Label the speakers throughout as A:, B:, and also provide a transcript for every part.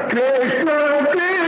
A: कृष्ण कृष्ण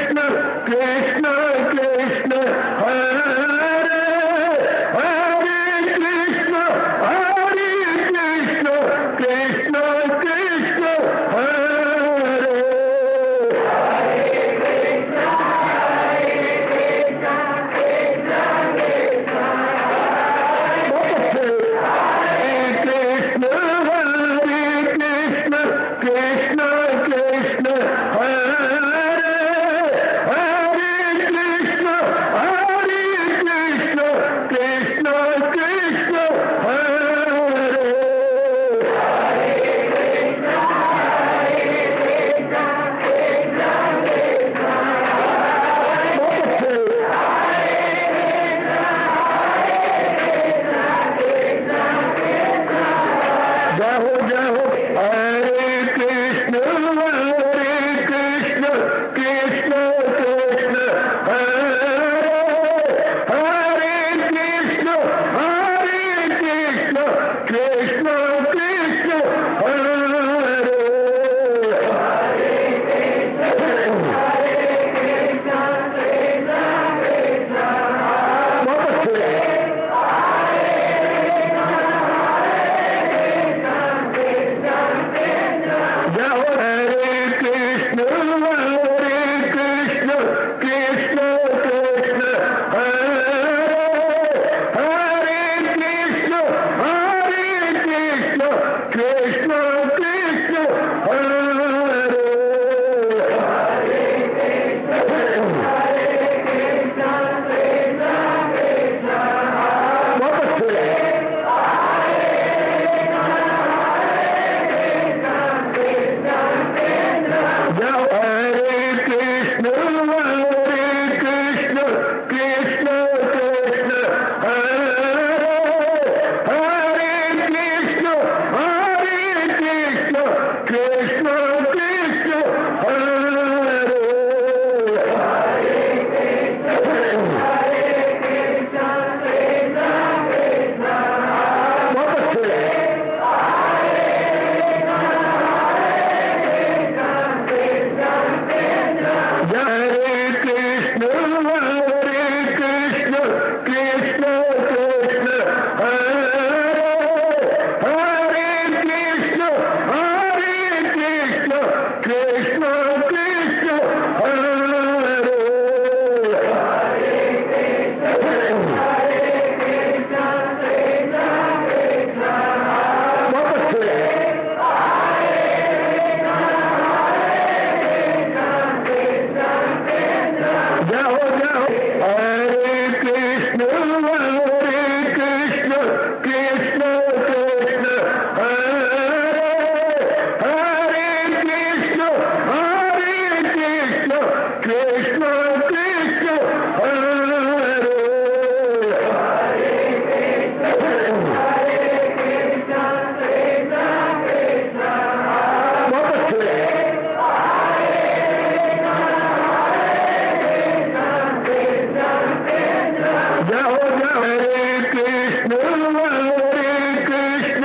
A: हरे कृष्ण कृष्ण हरे बहुत अच्छे जाओ जाओ हरे कृष्ण कृष्ण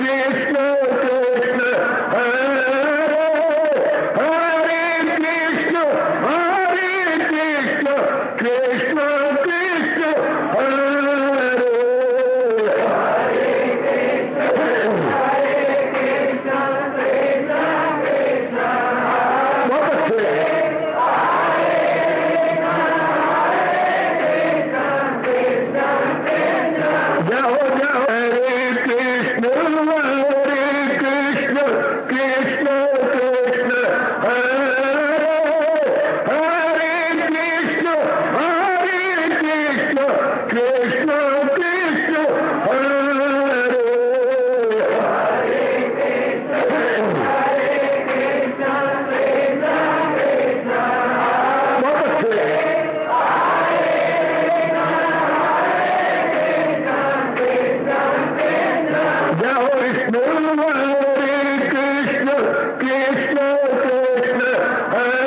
A: कृष्ण कृष्ण हरे हरे कृष्ण कृष्ण कृष्ण हरे बहुत अच्छे जाओ जाओ हरे कृष्ण कृष्ण कृष्ण कृष्ण हरे हरे कृष्ण कृष्ण कृष्ण हरे बहुत अच्छे जाओ विष्णु हरे कृष्ण कृष्ण कृष्ण हरे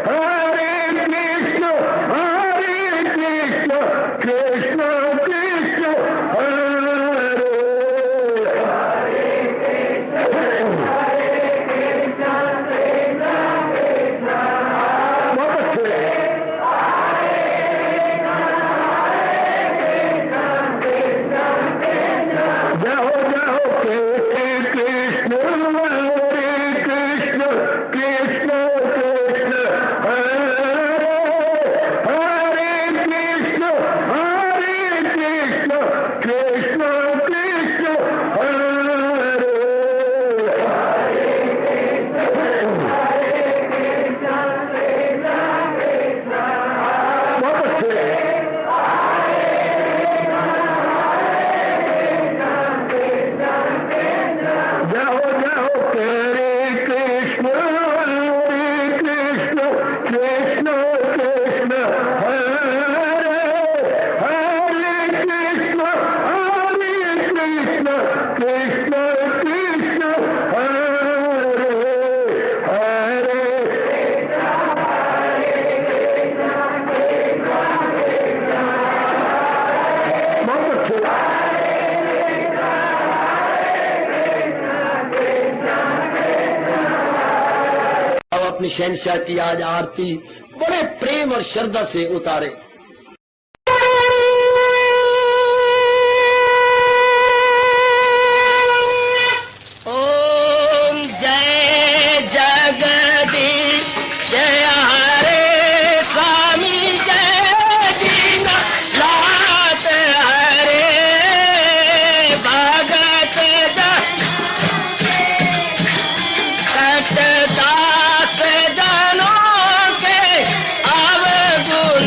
A: हरे कृष्ण कृष्ण कृष्ण हरे बहुत अच्छे जाओ जाओ कृष्ण हरे कृष्ण कृष्ण कृष्ण हरे हरे कृष्ण कृष्ण कृष्ण हरे बहुत अच्छे जाओ जाओ हरे कृष्ण कृष्ण कृष्ण हरे हरे कृष्ण कृष्ण हरे हरे बहुत अच्छे
B: अब अपनी शहनशाह की आज आरती बड़े प्रेम और श्रद्धा से उतारे। ओम जय जगदीश जय हरे स्वामी जय दीना लात हरे भगत दास जनों के अवगुण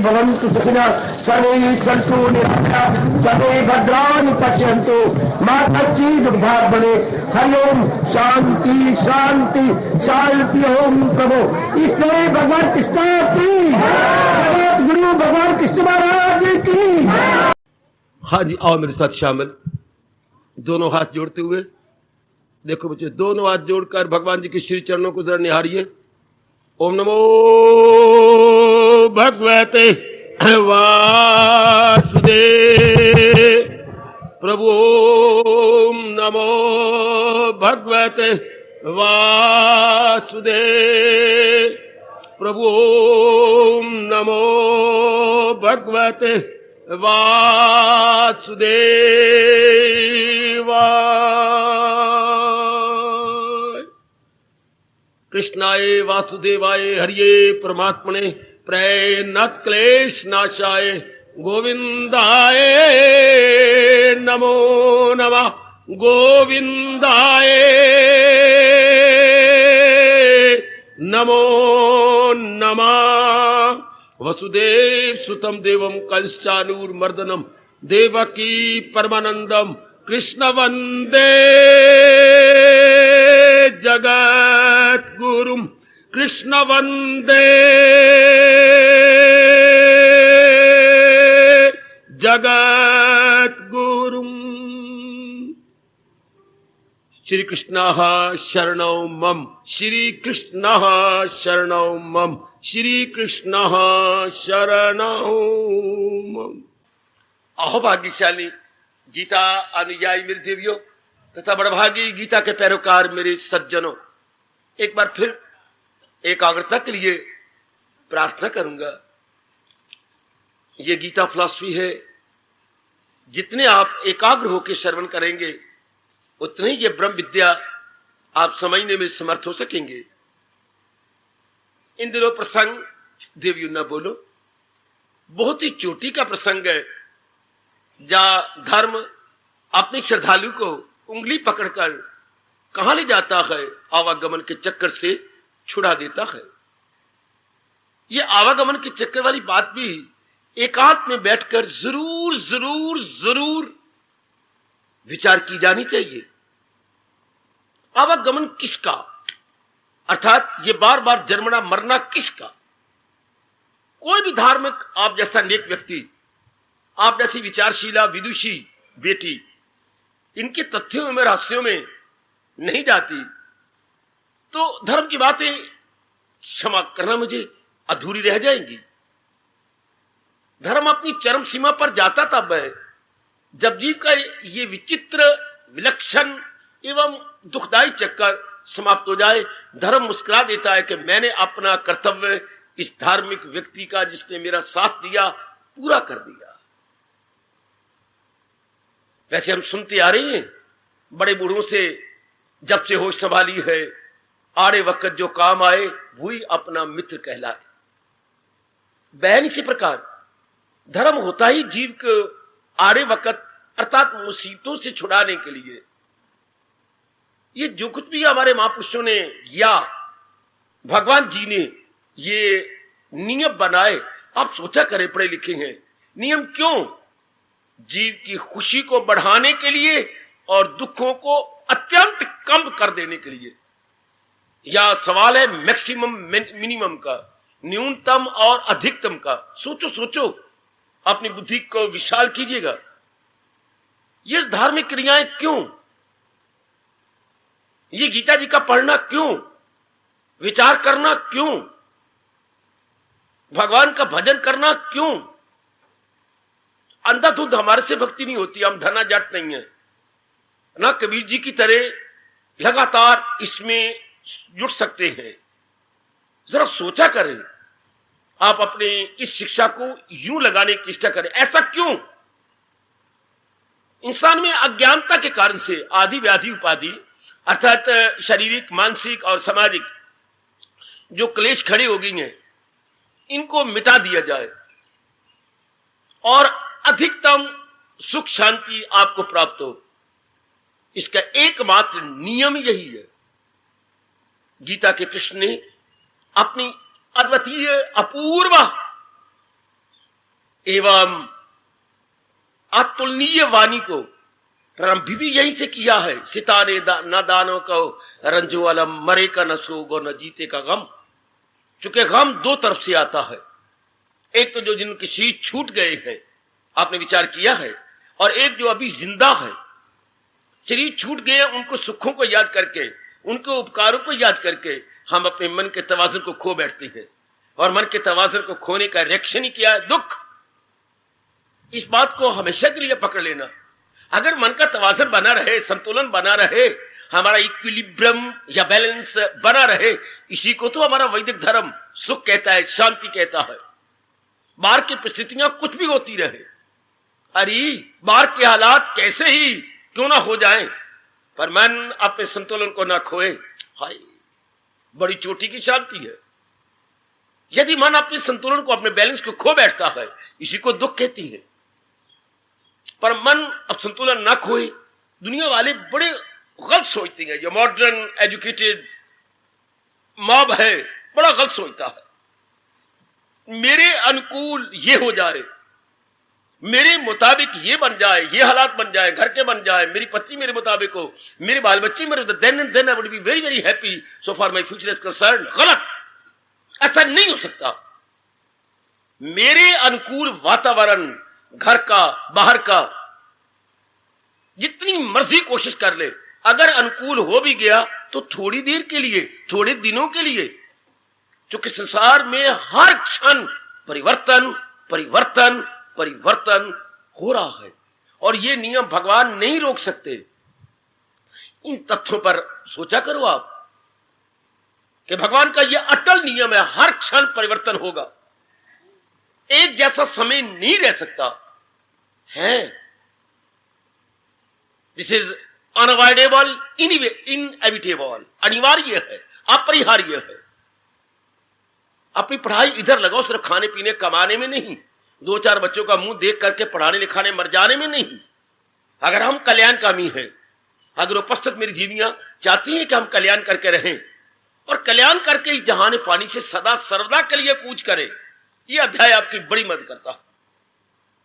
A: भवन्तु सुखिनः सर्वे सन्तु निरामयाः सर्वे भद्राणि पश्यन्तु मा कश्चित् दुर्भाग्यं भवेत्। हरि ओम शांति शांति शांति। ओम प्रभु इसलिए भगवान कृष्ण की जगत गुरु भगवान कृष्ण महाराज की।
C: हाँ जी, आओ मेरे साथ शामिल, दोनों हाथ जोड़ते हुए। देखो बच्चे, दोनों हाथ जोड़कर भगवान जी के श्री चरणों को जरा निहारिए। ओम नमो भगवते वासुदेव प्रभु। ओम नमो भगवते वासुदेव प्रभु। ओम नमो भगवते वासुदेवाय। कृष्णाय वासुदेवाय हरिये परमात्मने प्रणत क्लेश नाशाय गोविंदाय नमो नमः। गोविंदाय नमो नमः। वसुदेव सुतम देवम कंसानूरमर्दनम देवकी परमानंदम कृष्ण वंदे जगत गुरुम। कृष्ण वंदे जगत गुरुम। श्री कृष्ण शरणौ मम। श्री कृष्ण शरणौ मम। श्री कृष्ण शरणौ मम। अहो भाग्यशाली गीता अनुयायी मेरे देवियों तथा बड़भागी गीता के पैरोकार मेरे सज्जनों, एक बार फिर एकाग्रता के लिए प्रार्थना करूंगा। ये गीता फिलॉसफी है, जितने आप एकाग्र होकर श्रवण करेंगे उतने ही ये ब्रह्म विद्या आप समझने में समर्थ हो सकेंगे। इन दिनों प्रसंग, देवियों न बोलो, बहुत ही चोटी का प्रसंग है, जहां धर्म अपने श्रद्धालु को उंगली पकड़कर कहां ले जाता है, आवागमन के चक्कर से छुड़ा देता है। यह आवागमन के चक्कर वाली बात भी एकांत में बैठकर जरूर जरूर जरूर विचार की जानी चाहिए। आवागमन किसका, अर्थात ये बार बार जन्मना मरना किसका। कोई भी धार्मिक, आप जैसा नेक व्यक्ति, आप जैसी विचारशीला विदुषी बेटी इनके तथ्यों में रहस्यों में नहीं जाती तो धर्म की बातें, क्षमा करना मुझे, अधूरी रह जाएंगी। धर्म अपनी चरम सीमा पर जाता तब है जब जीव का ये विचित्र, विलक्षण एवं दुखदायी चक्कर समाप्त हो जाए। धर्म मुस्कुरा देता है कि मैंने अपना कर्तव्य इस धार्मिक व्यक्ति का, जिसने मेरा साथ दिया, पूरा कर दिया। वैसे हम सुनते आ रहे हैं बड़े बूढ़ों से, जब से होश संभाली है, आड़े वक्त जो काम आए वही अपना मित्र कहलाए। बहन इसी प्रकार धर्म होता ही जीव को आड़े वक्त अर्थात मुसीबतों से छुड़ाने के लिए। ये जो कुछ भी हमारे महापुरुषों ने या भगवान जी ने ये नियम बनाए, आप सोचा करें, पढ़े लिखे हैं, नियम क्यों? जीव की खुशी को बढ़ाने के लिए और दुखों को अत्यंत कम कर देने के लिए। यह सवाल है मैक्सिमम मिनिमम का, न्यूनतम और अधिकतम का। सोचो सोचो, अपनी बुद्धि को विशाल कीजिएगा। ये धार्मिक क्रियाएं क्यों? ये गीता जी का पढ़ना क्यों? विचार करना क्यों? भगवान का भजन करना क्यों? अंधाधुंध हमारे से भक्ति नहीं होती, हम धना जाट नहीं है ना, कबीर जी की तरह लगातार इसमें जुट सकते हैं। जरा सोचा करें, आप अपने इस शिक्षा को यूं लगाने की चेष्टा करें। ऐसा क्यों? इंसान में अज्ञानता के कारण से आदि व्याधि उपाधि अर्थात शारीरिक, मानसिक और सामाजिक जो क्लेश खड़े हो गई हैं, इनको मिटा दिया जाए और अधिकतम सुख शांति आपको प्राप्त हो। इसका एकमात्र नियम यही है। गीता के कृष्ण ने अपनी अद्वितीय, अपूर्व एवं अतुलनीय वाणी को प्रारंभ भी यहीं से किया है। सितारे न दानों को रंजो अलम, मरे का न सोग और न जीते का गम। चूंकि गम दो तरफ से आता है, एक तो जो जिनके शरीर छूट गए हैं, आपने विचार किया है, और एक जो अभी जिंदा है। शरीर छूट गए, उनको सुखों को याद करके, उनके उपकारों को याद करके हम अपने मन के तवाज़ुन को खो बैठते हैं। और मन के तवाज़ुन को खोने का रिएक्शन ही क्या है? दुख। इस बात को हमेशा के लिए पकड़ लेना। अगर मन का तवाज़ुन बना रहे, संतुलन बना रहे, हमारा इक्विलिब्रियम या बैलेंस बना रहे, इसी को तो हमारा वैदिक धर्म सुख कहता है, शांति कहता है। बाहर की परिस्थितियां कुछ भी होती रहे, अरे बाहर के हालात कैसे ही क्यों ना हो जाएं, पर मन अपने संतुलन को ना खोए, हाय बड़ी चोटी की शांति है। यदि मन अपने संतुलन को, अपने बैलेंस को खो बैठता है, इसी को दुख कहती है। पर मन अब संतुलन ना खोए, दुनिया वाले बड़े गलत सोचते हैं। जो मॉडर्न एजुकेटेड मॉब है, बड़ा गलत सोचता है। मेरे अनुकूल ये हो जाए, मेरे मुताबिक ये बन जाए, ये हालात बन जाए, घर के बन जाए, मेरी पत्नी मेरे मुताबिक हो, मेरे बाल बच्चे मेरे, then I would be very very happy so for my future is concern. गलत, ऐसा नहीं हो सकता। मेरे अनुकूल वातावरण, घर का, बाहर का, जितनी मर्जी कोशिश कर ले, अगर अनुकूल हो भी गया तो थोड़ी देर के लिए, थोड़े दिनों के लिए। क्योंकि संसार में हर क्षण परिवर्तन परिवर्तन परिवर्तन हो रहा है, और ये नियम भगवान नहीं रोक सकते। इन तथ्यों पर सोचा करो आप कि भगवान का यह अटल नियम है, हर क्षण परिवर्तन होगा, एक जैसा समय नहीं रह सकता है। दिस इज अनअवॉइडेबल, इनएविटेबल, अनिवार्य है, अपरिहार्य है। अपनी पढ़ाई इधर लगाओ, सिर्फ खाने पीने कमाने में नहीं, दो चार बच्चों का मुंह देख करके पढ़ाने लिखाने मर जाने में नहीं। अगर हम कल्याणकामी हैं, अगर उपस्थित मेरी जीवियां चाहती हैं कि हम कल्याण करके रहें और कल्याण करके इस जहान फानी से सदा सर्वदा के लिए कूच करें, यह अध्याय आपकी बड़ी मदद करता है।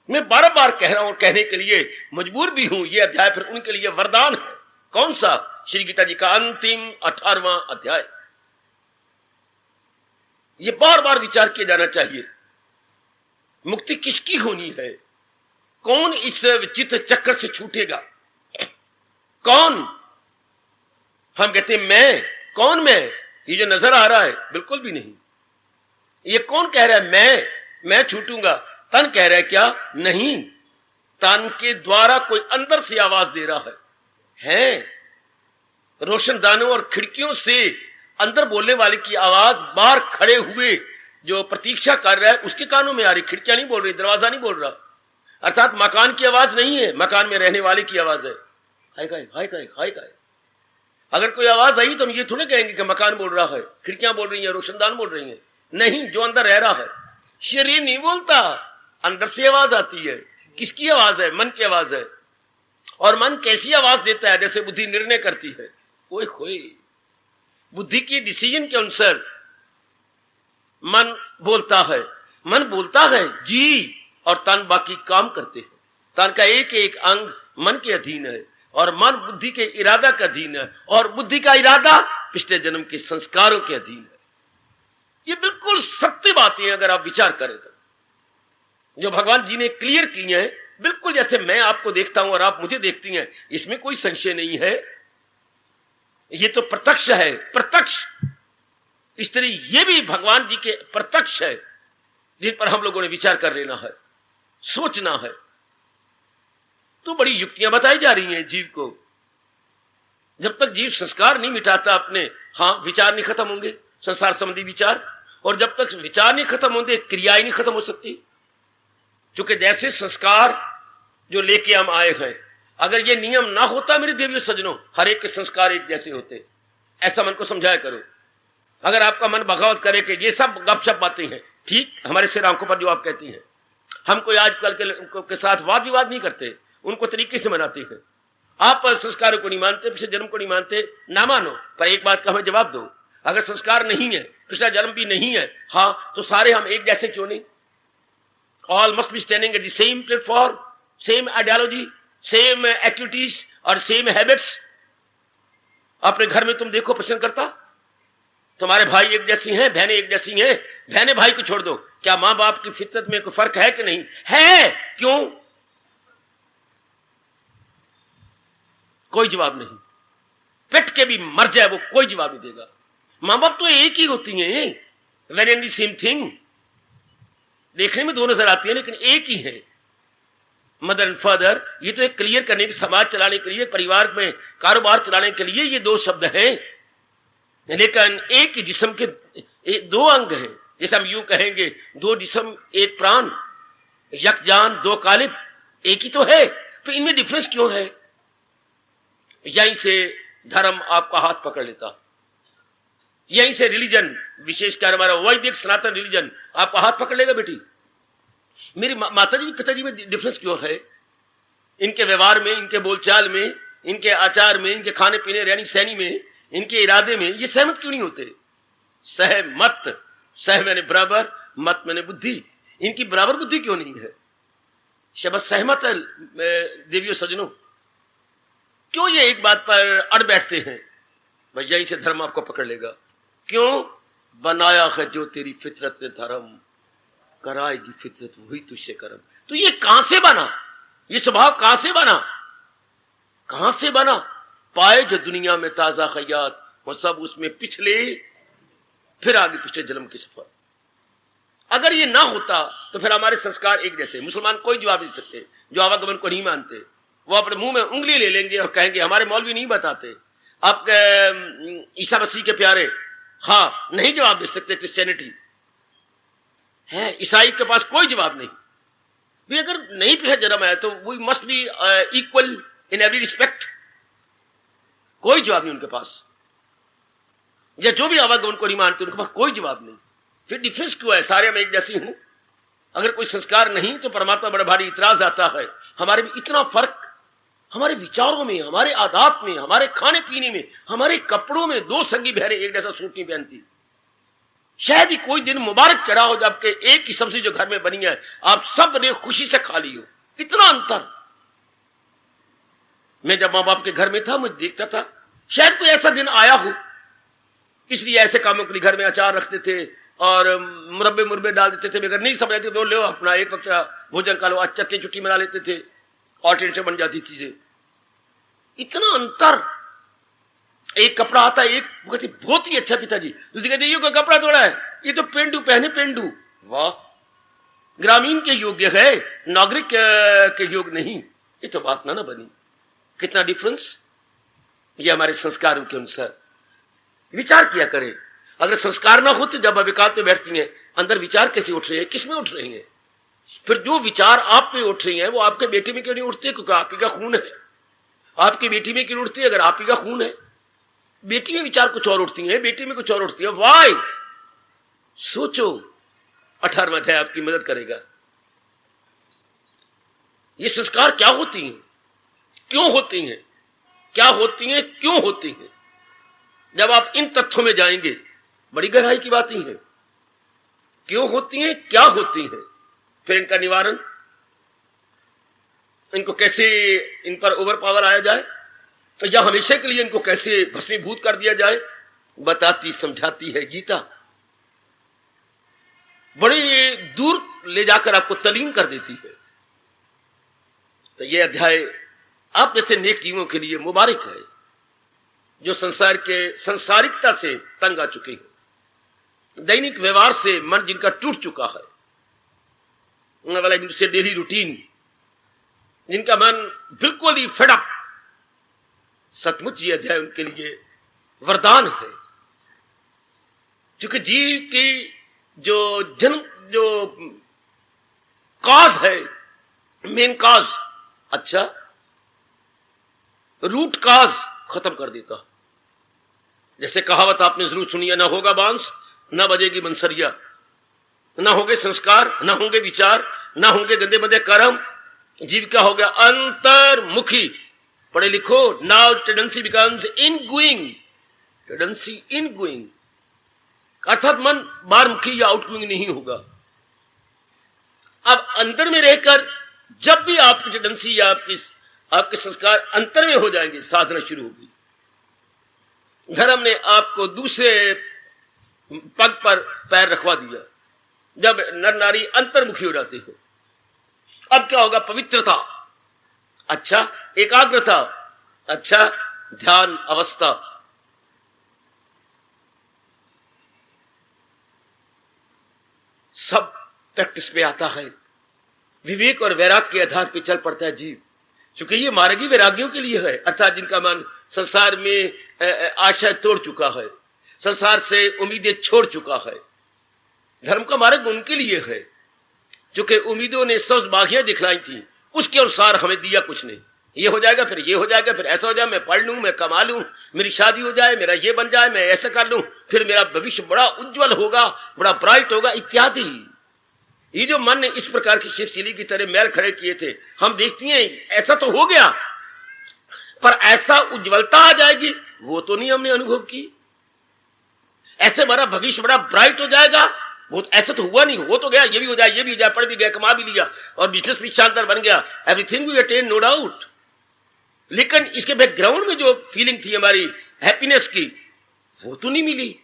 C: मैं बार बार कह रहा हूं, कहने के लिए मजबूर भी हूं, यह अध्याय फिर उनके लिए वरदान है। कौन सा? श्री गीता जी का अंतिम 18वां अध्याय। यह बार बार विचार किया जाना चाहिए। मुक्ति किसकी होनी है? कौन इस विचित्र चक्कर से छूटेगा? कौन? हम कहते हैं मैं। कौन मैं? ये जो नजर आ रहा है, बिल्कुल भी नहीं। ये कौन कह रहा है मैं छूटूंगा? तन कह रहा है क्या? नहीं, तन के द्वारा कोई अंदर से आवाज दे रहा है। रोशनदानों और खिड़कियों से अंदर बोलने वाले की आवाज बाहर खड़े हुए जो प्रतीक्षा कर रहा है उसके कानों में आ रही। खिड़कियां नहीं बोल रही, दरवाजा नहीं बोल रहा, अर्थात मकान की आवाज नहीं है, मकान में रहने वाले की आवाज है। हाय काय हाय काय हाय काय। अगर कोई आवाज आई तो हम ये थोड़े कहेंगे कि मकान बोल रहा है, खिड़कियां बोल रही हैं, रोशनदान बोल रही हैं। नहीं, जो अंदर रह रहा है। शरीर नहीं बोलता, अंदर से आवाज आती है। किसकी आवाज है? मन की आवाज है। और मन कैसी आवाज देता है? जैसे बुद्धि निर्णय करती है। ओए होए, बुद्धि की डिसीजन के अनुसार मन बोलता है। मन बोलता है जी, और तन बाकी काम करते हैं। तन का एक एक अंग मन के अधीन है, और मन बुद्धि के इरादा के अधीन है, और बुद्धि का इरादा पिछले जन्म के संस्कारों के अधीन है। ये बिल्कुल सत्य बातें हैं अगर आप विचार करें तो, जो भगवान जी ने क्लियर की हैं, बिल्कुल जैसे मैं आपको देखता हूं और आप मुझे देखती हैं, इसमें कोई संशय नहीं है। ये तो प्रत्यक्ष है, प्रत्यक्ष। इस तरह ये भी भगवान जी के प्रत्यक्ष है, जिन पर हम लोगों ने विचार कर लेना है, सोचना है। तो बड़ी युक्तियां बताई जा रही हैं जीव को। जब तक जीव संस्कार नहीं मिटाता अपने, विचार नहीं खत्म होंगे, संसार संबंधी विचार। और जब तक विचार नहीं खत्म होंगे, क्रियाएं नहीं खत्म हो सकती। क्योंकि जैसे संस्कार जो लेके हम आए हैं, अगर ये नियम ना होता मेरे देवियों सज्जनों, हर एक के संस्कार एक जैसे होते। ऐसा मन को समझाया करो। अगर आपका मन बगावत करे कि ये सब गपशप बातें हैं, ठीक, हमारे सिर आंखों पर जो आप कहती हैं, हम कोई आजकल के साथ वाद विवाद नहीं करते, उनको तरीके से मनाते हैं। आप संस्कारों को नहीं मानते, पिछले जन्म को नहीं मानते, ना मानो, पर एक बात का हमें जवाब दो। अगर संस्कार नहीं है, पिछला जन्म भी नहीं है, तो सारे हम एक जैसे क्यों नहीं? all must be standing at the same platform, same ideology, same activities और same habits. अपने घर में तुम देखो प्रश्नकर्ता, तुम्हारे भाई एक जैसी हैं, बहनें एक जैसी हैं, बहनें भाई को छोड़ दो, क्या मां बाप की फितरत में कोई फर्क है कि नहीं है? क्यों? कोई जवाब नहीं। पिट के भी मर जाए वो, कोई जवाब नहीं देगा। मां बाप तो एक ही होती हैं, when and the same thing. देखने में दो नजर आती है लेकिन एक ही है, मदर एंड फादर। ये तो एक क्लियर करने के, समाज चलाने के लिए, परिवार में कारोबार चलाने के लिए ये दो शब्द हैं, लेकिन एक ही जिस्म के दो अंग हैं। जैसे हम यूं कहेंगे, दो जिस्म एक प्राण, यक जान दो कालिब, एक ही तो है, तो इनमें डिफरेंस क्यों है? यहीं से धर्म आपका हाथ पकड़ लेता, यहीं से रिलीजन, विशेषकर हमारा वैदिक सनातन रिलीजन आपका हाथ पकड़ लेगा। बेटी, मेरी माता जी पिताजी में डिफरेंस क्यों है? इनके व्यवहार में, इनके बोलचाल में, इनके आचार में, इनके खाने पीने रहनी सहनी में, इनके इरादे में, ये सहमत क्यों नहीं होते? सहमत, सह मैंने बराबर, मत मैंने बुद्धि। इनकी बराबर बुद्धि क्यों नहीं है? शब्द सहमत है देवियों सज्जनों, क्यों ये एक बात पर अड़ बैठते हैं? भाई यहीं से धर्म आपको पकड़ लेगा। क्यों? बनाया है जो तेरी फितरत ने धर्म, कराएगी फितरत वही तुझसे कर्म। तो ये कहां से बना? ये स्वभाव कहां से बना? कहां से बना? पाए जो दुनिया में ताजा खयात, वो सब उसमें पिछले, फिर आगे पिछले जन्म के सफर। अगर ये ना होता तो फिर हमारे संस्कार एक जैसे। मुसलमान कोई जवाब नहीं सकते जो आवागमन को नहीं मानते, वो अपने मुंह में उंगली ले लेंगे और कहेंगे हमारे मौलवी नहीं बताते। आप ईसा मसीह के प्यारे, हाँ, नहीं जवाब दे सकते। क्रिश्चियनिटी है, ईसाई के पास कोई जवाब नहीं। भी अगर नहीं पिछले जन्म है तो we must be equal in every respect. कोई जवाब नहीं उनके पास। या जो भी आवागमन को नहीं मानते उनके पास कोई जवाब नहीं। फिर डिफरेंस क्यों है? सारे में एक जैसी हूं। अगर कोई संस्कार नहीं तो परमात्मा बड़ा भारी इतराज आता है। हमारे में इतना फर्क, हमारे विचारों में, हमारे आदत में, हमारे खाने पीने में, हमारे कपड़ों में। दो संगी बहनें एक जैसा सूट नहीं पहनती। शायद ही कोई दिन मुबारक चढ़ा हो जबकि एक ही सब्जी जो घर में बनी है आप सब ने खुशी से खा ली हो। इतना अंतर। मैं जब मां बाप के घर में था, मुझे देखता था, शायद कोई ऐसा दिन आया हो, इसलिए ऐसे कामों के लिए घर में अचार रखते थे और मुरब्बे मुरब्बे डाल देते थे। मगर नहीं समझ आते तो लो अपना एक वक्त भोजन का लो, आज चटनी छुट्टी मना लेते थे, ऑल्टरनेटिव बन जाती चीजें। इतना अंतर। एक कपड़ा आता है, एक कहती बहुत ही अच्छा पिताजी, दूसरी कहती ये कोई कपड़ा थोड़ा है, ये तो पेंडू पहने पेंडू। वाह, ग्रामीण के योग्य है, नागरिक के योग्य नहीं। ये तो बात ना बनी। कितना डिफरेंस। ये हमारे संस्कारों के अनुसार। विचार किया करें। अगर संस्कार ना होते, जब अविकात में बैठती हैं, अंदर विचार कैसे उठ रहे हैं, किस में उठ रहे हैं? फिर जो विचार आप में उठ रही हैं वो आपके बेटे में क्यों नहीं उठते? क्योंकि आप ही का खून है। आपकी बेटी में क्यों उठती है? अगर आप ही का खून है। बेटी में विचार कुछ और उठती है, बेटी में कुछ और उठती है। वाई? सोचो। 18वां अध्याय आपकी मदद करेगा। ये संस्कार क्या होती हैं, क्यों होती हैं, क्या होती हैं, क्यों होती हैं? जब आप इन तथ्यों में जाएंगे, बड़ी गहराई की बात ही है। क्यों होती हैं, क्या होती हैं, फिर इनका निवारण, इनको कैसे इन पर ओवर पावर आया जाए, तो या हमेशा के लिए इनको कैसे भस्मीभूत कर दिया जाए, बताती समझाती है गीता। बड़े दूर ले जाकर आपको तलीम कर देती है। तो यह अध्याय आप जैसे नेक जीवों के लिए मुबारक है, जो संसार के संसारिकता से तंग आ चुके हैं, दैनिक व्यवहार से मन जिनका टूट चुका है, वाला से डेली रूटीन, जिनका मन बिल्कुल ही फेडअप। सचमुच ये अध्याय उनके लिए वरदान है, क्योंकि जीव की जो काज है, मेन काज, अच्छा रूट काज खत्म कर देता। जैसे कहावत आपने जरूर सुनी है, ना होगा बांस ना बजेगी बंसरिया, ना होंगे संस्कार, ना होंगे विचार, ना होंगे गंदे मंदे कर्म, जीव क्या हो गया? अंतर्मुखी। पढ़े लिखो। Now tendency becomes in going, tendency in going, अर्थात मन बाहरमुखी या आउटगोइंग नहीं होगा। अब अंतर में रहकर जब भी आपकी टेंडेंसी या आपके संस्कार अंतर में हो जाएंगे, साधना शुरू होगी। धर्म ने आपको दूसरे पग पर पैर रखवा दिया जब नर नारी अंतर्मुखी हो जाते हो। अब क्या होगा? पवित्रता, अच्छा, एकाग्रता, अच्छा, ध्यान अवस्था। सब प्रैक्टिस पे आता है। विवेक और वैराग्य के आधार पर चल पड़ता है जीव, क्योंकि ये मार्गी वैराग्यों के लिए है, अर्थात जिनका मन संसार में आशा तोड़ चुका है, संसार से उम्मीदें छोड़ चुका है। धर्म का मार्ग उनके लिए है, क्योंकि उम्मीदों ने सब बागियां दिखलाई थी, उसके अनुसार हमें दिया कुछ नहीं। ये हो जाएगा, फिर ये हो जाएगा, फिर ऐसा हो जाए, मैं पढ़ लूं, मैं कमा लूं, मेरी शादी हो जाए, मेरा ये बन जाए, मैं ऐसा कर लूं, फिर मेरा भविष्य बड़ा उज्जवल होगा, बड़ा ब्राइट होगा, इत्यादि। ये जो मन ने इस प्रकार की शिवशिली की तरह मैल खड़े किए थे, हम देखती हैं ऐसा तो हो गया, पर ऐसा उज्जवलता आ जाएगी वो तो नहीं हमने अनुभव की। ऐसे हमारा भविष्य बड़ा ब्राइट हो जाएगा, वो ऐसा तो हुआ नहीं। वो तो गया, ये भी हो जाए, ये भी हो जाए, पढ़ भी गया, कमा भी लिया और बिजनेस भी शानदार बन गया, everything we attain, no doubt. लेकिन इसके बैकग्राउंड में जो फीलिंग थी हमारी हैप्पीनेस की, वो तो नहीं मिली।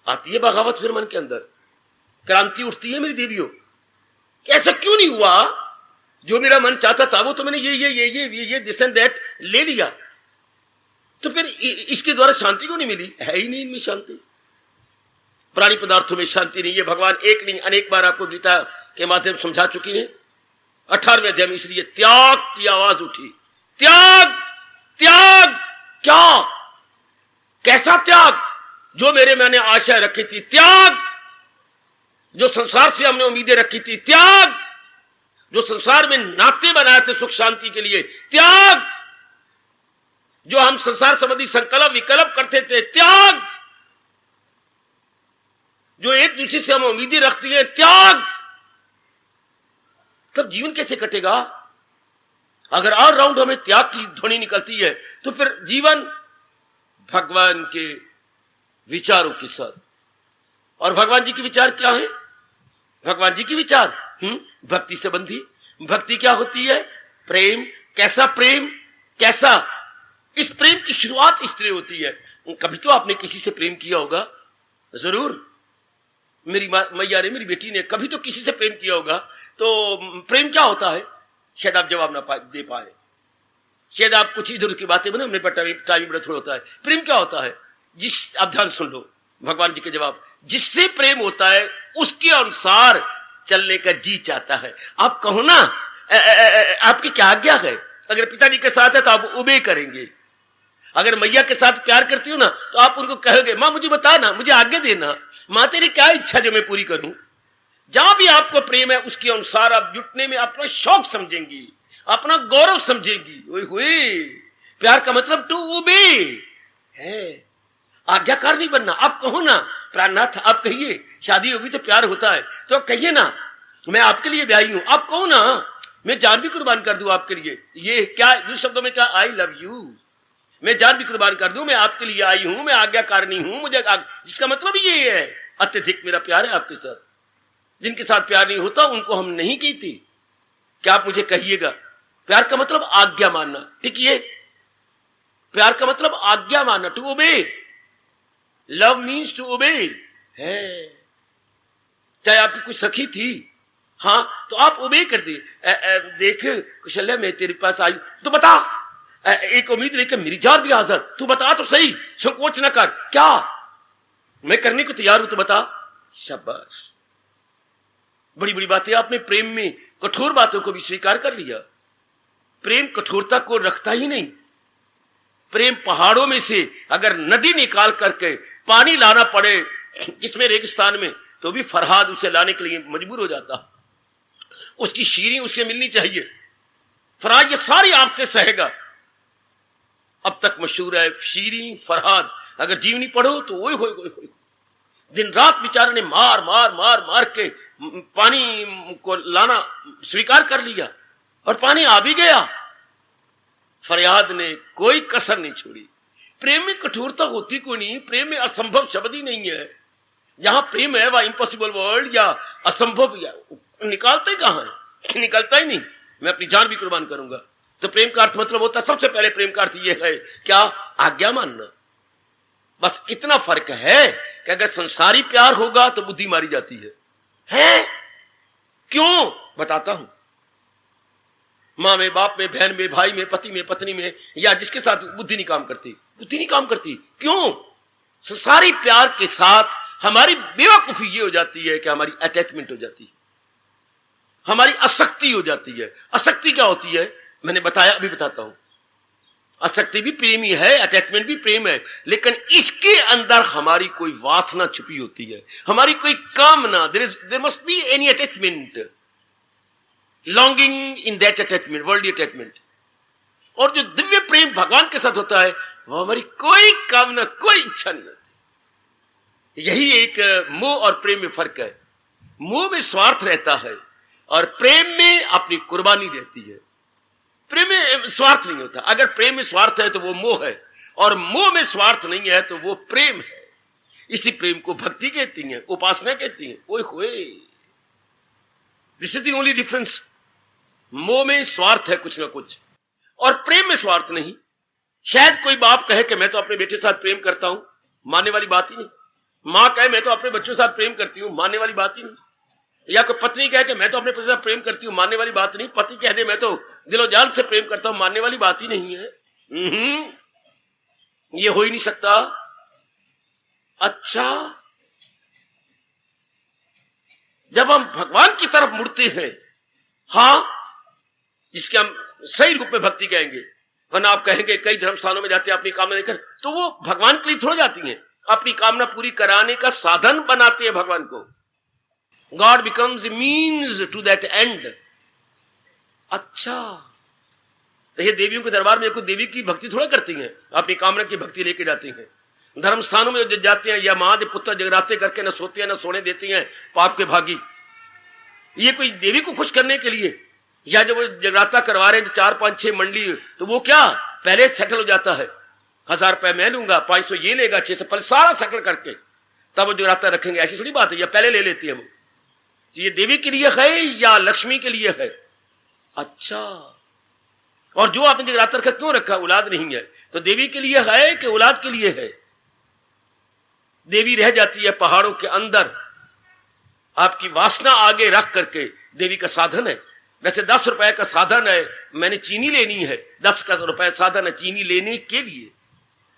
C: आती है बगावत फिर मन के अंदर, क्रांति उठती है मेरी देवियों, ऐसा क्यों नहीं हुआ? जो मेरा मन चाहता था वो तो मैंने ये दिस एंड दैट ले लिया, तो फिर इसके द्वारा शांति क्यों नहीं मिली? है ही नहीं इनमें शांति। प्राणी पदार्थों में शांति नहीं है। भगवान एक नहीं अनेक बार आपको गीता के माध्यम समझा चुकी है। 18वें अध्याय में इसलिए त्याग की आवाज उठी। त्याग, त्याग, क्या, कैसा त्याग? जो मेरे मैंने आशा रखी थी, त्याग। जो संसार से हमने उम्मीदें रखी थी, त्याग। जो संसार में नाते बनाए थे सुख शांति के लिए, त्याग। जो हम संसार संबंधी संकल्प विकल्प करते थे, त्याग। जो एक दूसरे से हम उम्मीदें रखती हैं, त्याग। तब जीवन कैसे कटेगा? अगर ऑल राउंड हमें त्याग की ध्वनि निकलती है तो फिर जीवन भगवान के विचारों के साथ। और भगवान जी के विचार क्या है? भगवान जी के विचार भक्ति संबंधी। भक्ति क्या होती है? प्रेम। कैसा प्रेम? कैसा? इस प्रेम की शुरुआत इसलिए होती है, कभी तो आपने किसी से प्रेम किया होगा, जरूर। मेरी मैया ने, मेरी बेटी ने कभी तो किसी से प्रेम किया होगा। तो प्रेम क्या होता है? शायद आप जवाब ना दे पाए, शायद आप कुछ इधर की बातें बने, हमने टाइम बड़ा थोड़ा होता है। प्रेम क्या होता है? जिस, आप ध्यान सुन लो भगवान जी के जवाब। जिससे प्रेम होता है उसके अनुसार चलने का जी चाहता है। आप कहो ना, आपकी क्या आज्ञा है? अगर पिताजी के साथ है तो आप ओबे करेंगे। अगर मैया के साथ प्यार करती हो ना तो आप उनको कहोगे, मां मुझे बता ना, मुझे आज्ञा देना, मां तेरी क्या इच्छा जो मैं पूरी करूं। जहां भी आपको प्रेम है उसके अनुसार आप जुटने में अपना शौक समझेंगी, अपना गौरव समझेंगी। ओए प्यार का मतलब टू ओबे है, आज्ञाकार नहीं बनना। आप कहो ना, प्राणनाथ आप कहिए शादी होगी तो प्यार होता है, तो आप कहिए ना मैं आपके लिए ब्याही हूं। आप कहो ना मैं जान भी कुर्बान कर दूं आपके लिए। ये क्या दूसरे शब्दों में क्या? I love you. मैं जान भी कुर्बान कर दूं, मैं आपके लिए आई हूं, मैं आज्ञाकारिणी हूं। मुझे जिसका मतलब ये है अत्यधिक मेरा प्यार है आपके साथ। जिनके साथ प्यार नहीं होता उनको हम नहीं कहती। क्या आप मुझे कहिएगा? प्यार का मतलब आज्ञा मानना। टिकिए, प्यार का मतलब आज्ञा मानना, to obey. Love means to obey है। चाहे आपकी कुछ सखी थी, हाँ, तो आप ओबे कर दी। देख कुशल्या, मैं तेरे पास आई तो बता, एक उम्मीद लेकर मेरी जान भी हाजिर, तू बता तो सही, संकोच न कर। क्या? मैं करने को तैयार हूं, तो बता। शाबाश, बड़ी बड़ी बातें आपने प्रेम में, कठोर बातों को भी स्वीकार कर लिया। प्रेम कठोरता को रखता ही नहीं। प्रेम पहाड़ों में से अगर नदी निकाल करके पानी लाना पड़े इसमें रेगिस्तान में, तो भी फरहाद उसे लाने के लिए मजबूर हो जाता। उसकी शीरी उसे मिलनी चाहिए। फरहाद ये सारी आफतें सहेगा। अब तक मशहूर है शीरी फरहाद। अगर जीवनी पढ़ो तो ओए होए होए, दिन रात बेचारे ने मार मार मार मार के पानी को लाना स्वीकार कर लिया और पानी आ भी गया। फरियाद ने कोई कसर नहीं छोड़ी। प्रेम में कठोरता होती कोई नहीं। प्रेम में असंभव शब्द ही नहीं है। जहां प्रेम है वह इम्पॉसिबल वर्ल्ड या असंभव या निकालते कहां है, निकलता ही नहीं, मैं अपनी जान भी कुर्बान करूंगा। तो प्रेम का अर्थ मतलब होता है, सबसे पहले प्रेम का अर्थ यह है क्या, आज्ञा मानना। बस इतना फर्क है कि अगर संसारी प्यार होगा तो बुद्धि मारी जाती है? क्यों, बताता हूं। मां में, बाप में, बहन में, भाई में, पति में, पत्नी में, या जिसके साथ बुद्धि नहीं काम करती, बुद्धि नहीं काम करती। क्यों? संसारी प्यार के साथ हमारी बेवकूफी ये हो जाती है कि हमारी अटैचमेंट हो जाती है, हमारी आसक्ति हो जाती है। आसक्ति क्या होती है मैंने बताया, अभी बताता हूं। आसक्ति भी प्रेम ही है, अटैचमेंट भी प्रेम है, लेकिन इसके अंदर हमारी कोई वासना छुपी होती है, हमारी कोई कामना। There must be any attachment, longing in that attachment, worldly attachment. और जो दिव्य प्रेम भगवान के साथ होता है, वो हमारी कोई कामना, कोई इच्छा नहीं होती। यही एक मोह और प्रेम में फर्क है। मोह में स्वार्थ रहता है और प्रेम में अपनी कुर्बानी रहती है। प्रेम में स्वार्थ नहीं होता। अगर प्रेम में स्वार्थ है तो वो मोह है, और मोह में स्वार्थ नहीं है तो वो प्रेम है। इसी प्रेम को भक्ति कहती हैं, उपासना कहती हैं। ओए होए, this is the only difference. मोह में स्वार्थ है कुछ ना कुछ, और प्रेम में स्वार्थ नहीं। शायद कोई बाप कहे कि मैं तो अपने बेटे के साथ प्रेम करता हूं, मानने वाली बात ही नहीं। मां कहे मैं तो अपने बच्चों के साथ प्रेम करती हूं, मानने वाली बात ही नहीं। या कोई पत्नी कहे कि मैं तो अपने पति से प्रेम करती हूं, मानने वाली बात नहीं। पति कह दे मैं तो दिलो जान से प्रेम करता हूं, मानने वाली बात ही नहीं है। ये हो ही नहीं सकता। अच्छा, जब हम भगवान की तरफ मुड़ते हैं, हां, जिसके हम सही रूप में भक्ति कहेंगे, वरना आप कहेंगे कई धर्म स्थानों में जाते हैं अपनी कामना लेकर, तो वो भगवान के लिए थोड़ा जाती हैं, अपनी कामना पूरी कराने का साधन बनाते हैं भगवान को। God becomes a means to that end. अच्छा, तो ये देवियों के दरबार में कोई देवी की भक्ति थोड़ा करती हैं, अपनी कामना की भक्ति लेके जाती हैं। धर्म स्थानों में जाते हैं, या महादेव पुत्र जगराते करके न सोते हैं न सोने देती हैं, पाप के भागी। ये कोई देवी को खुश करने के लिए, या जब वो जगराता करवा रहे हैं 4, 5, 6 मंडली, तो वो क्या पहले सेटल हो जाता है, 1000 रुपए मैं लूंगा, 500 ये लेगा, 600, पहले सारा सेटल करके तब वो जगराता रखेंगे। ऐसी थोड़ी बात है, या पहले ले लेती है वो। ये देवी के लिए है या लक्ष्मी के लिए है? अच्छा, और जो आपने जगराता रखा क्यों रखा? औलाद नहीं है तो देवी के लिए है कि औलाद के लिए है? देवी रह जाती है पहाड़ों के अंदर, आपकी वासना आगे रख करके देवी का साधन है। वैसे 10 रुपए का साधन है, मैंने चीनी लेनी है, 10 का रुपए साधन है चीनी लेने के लिए,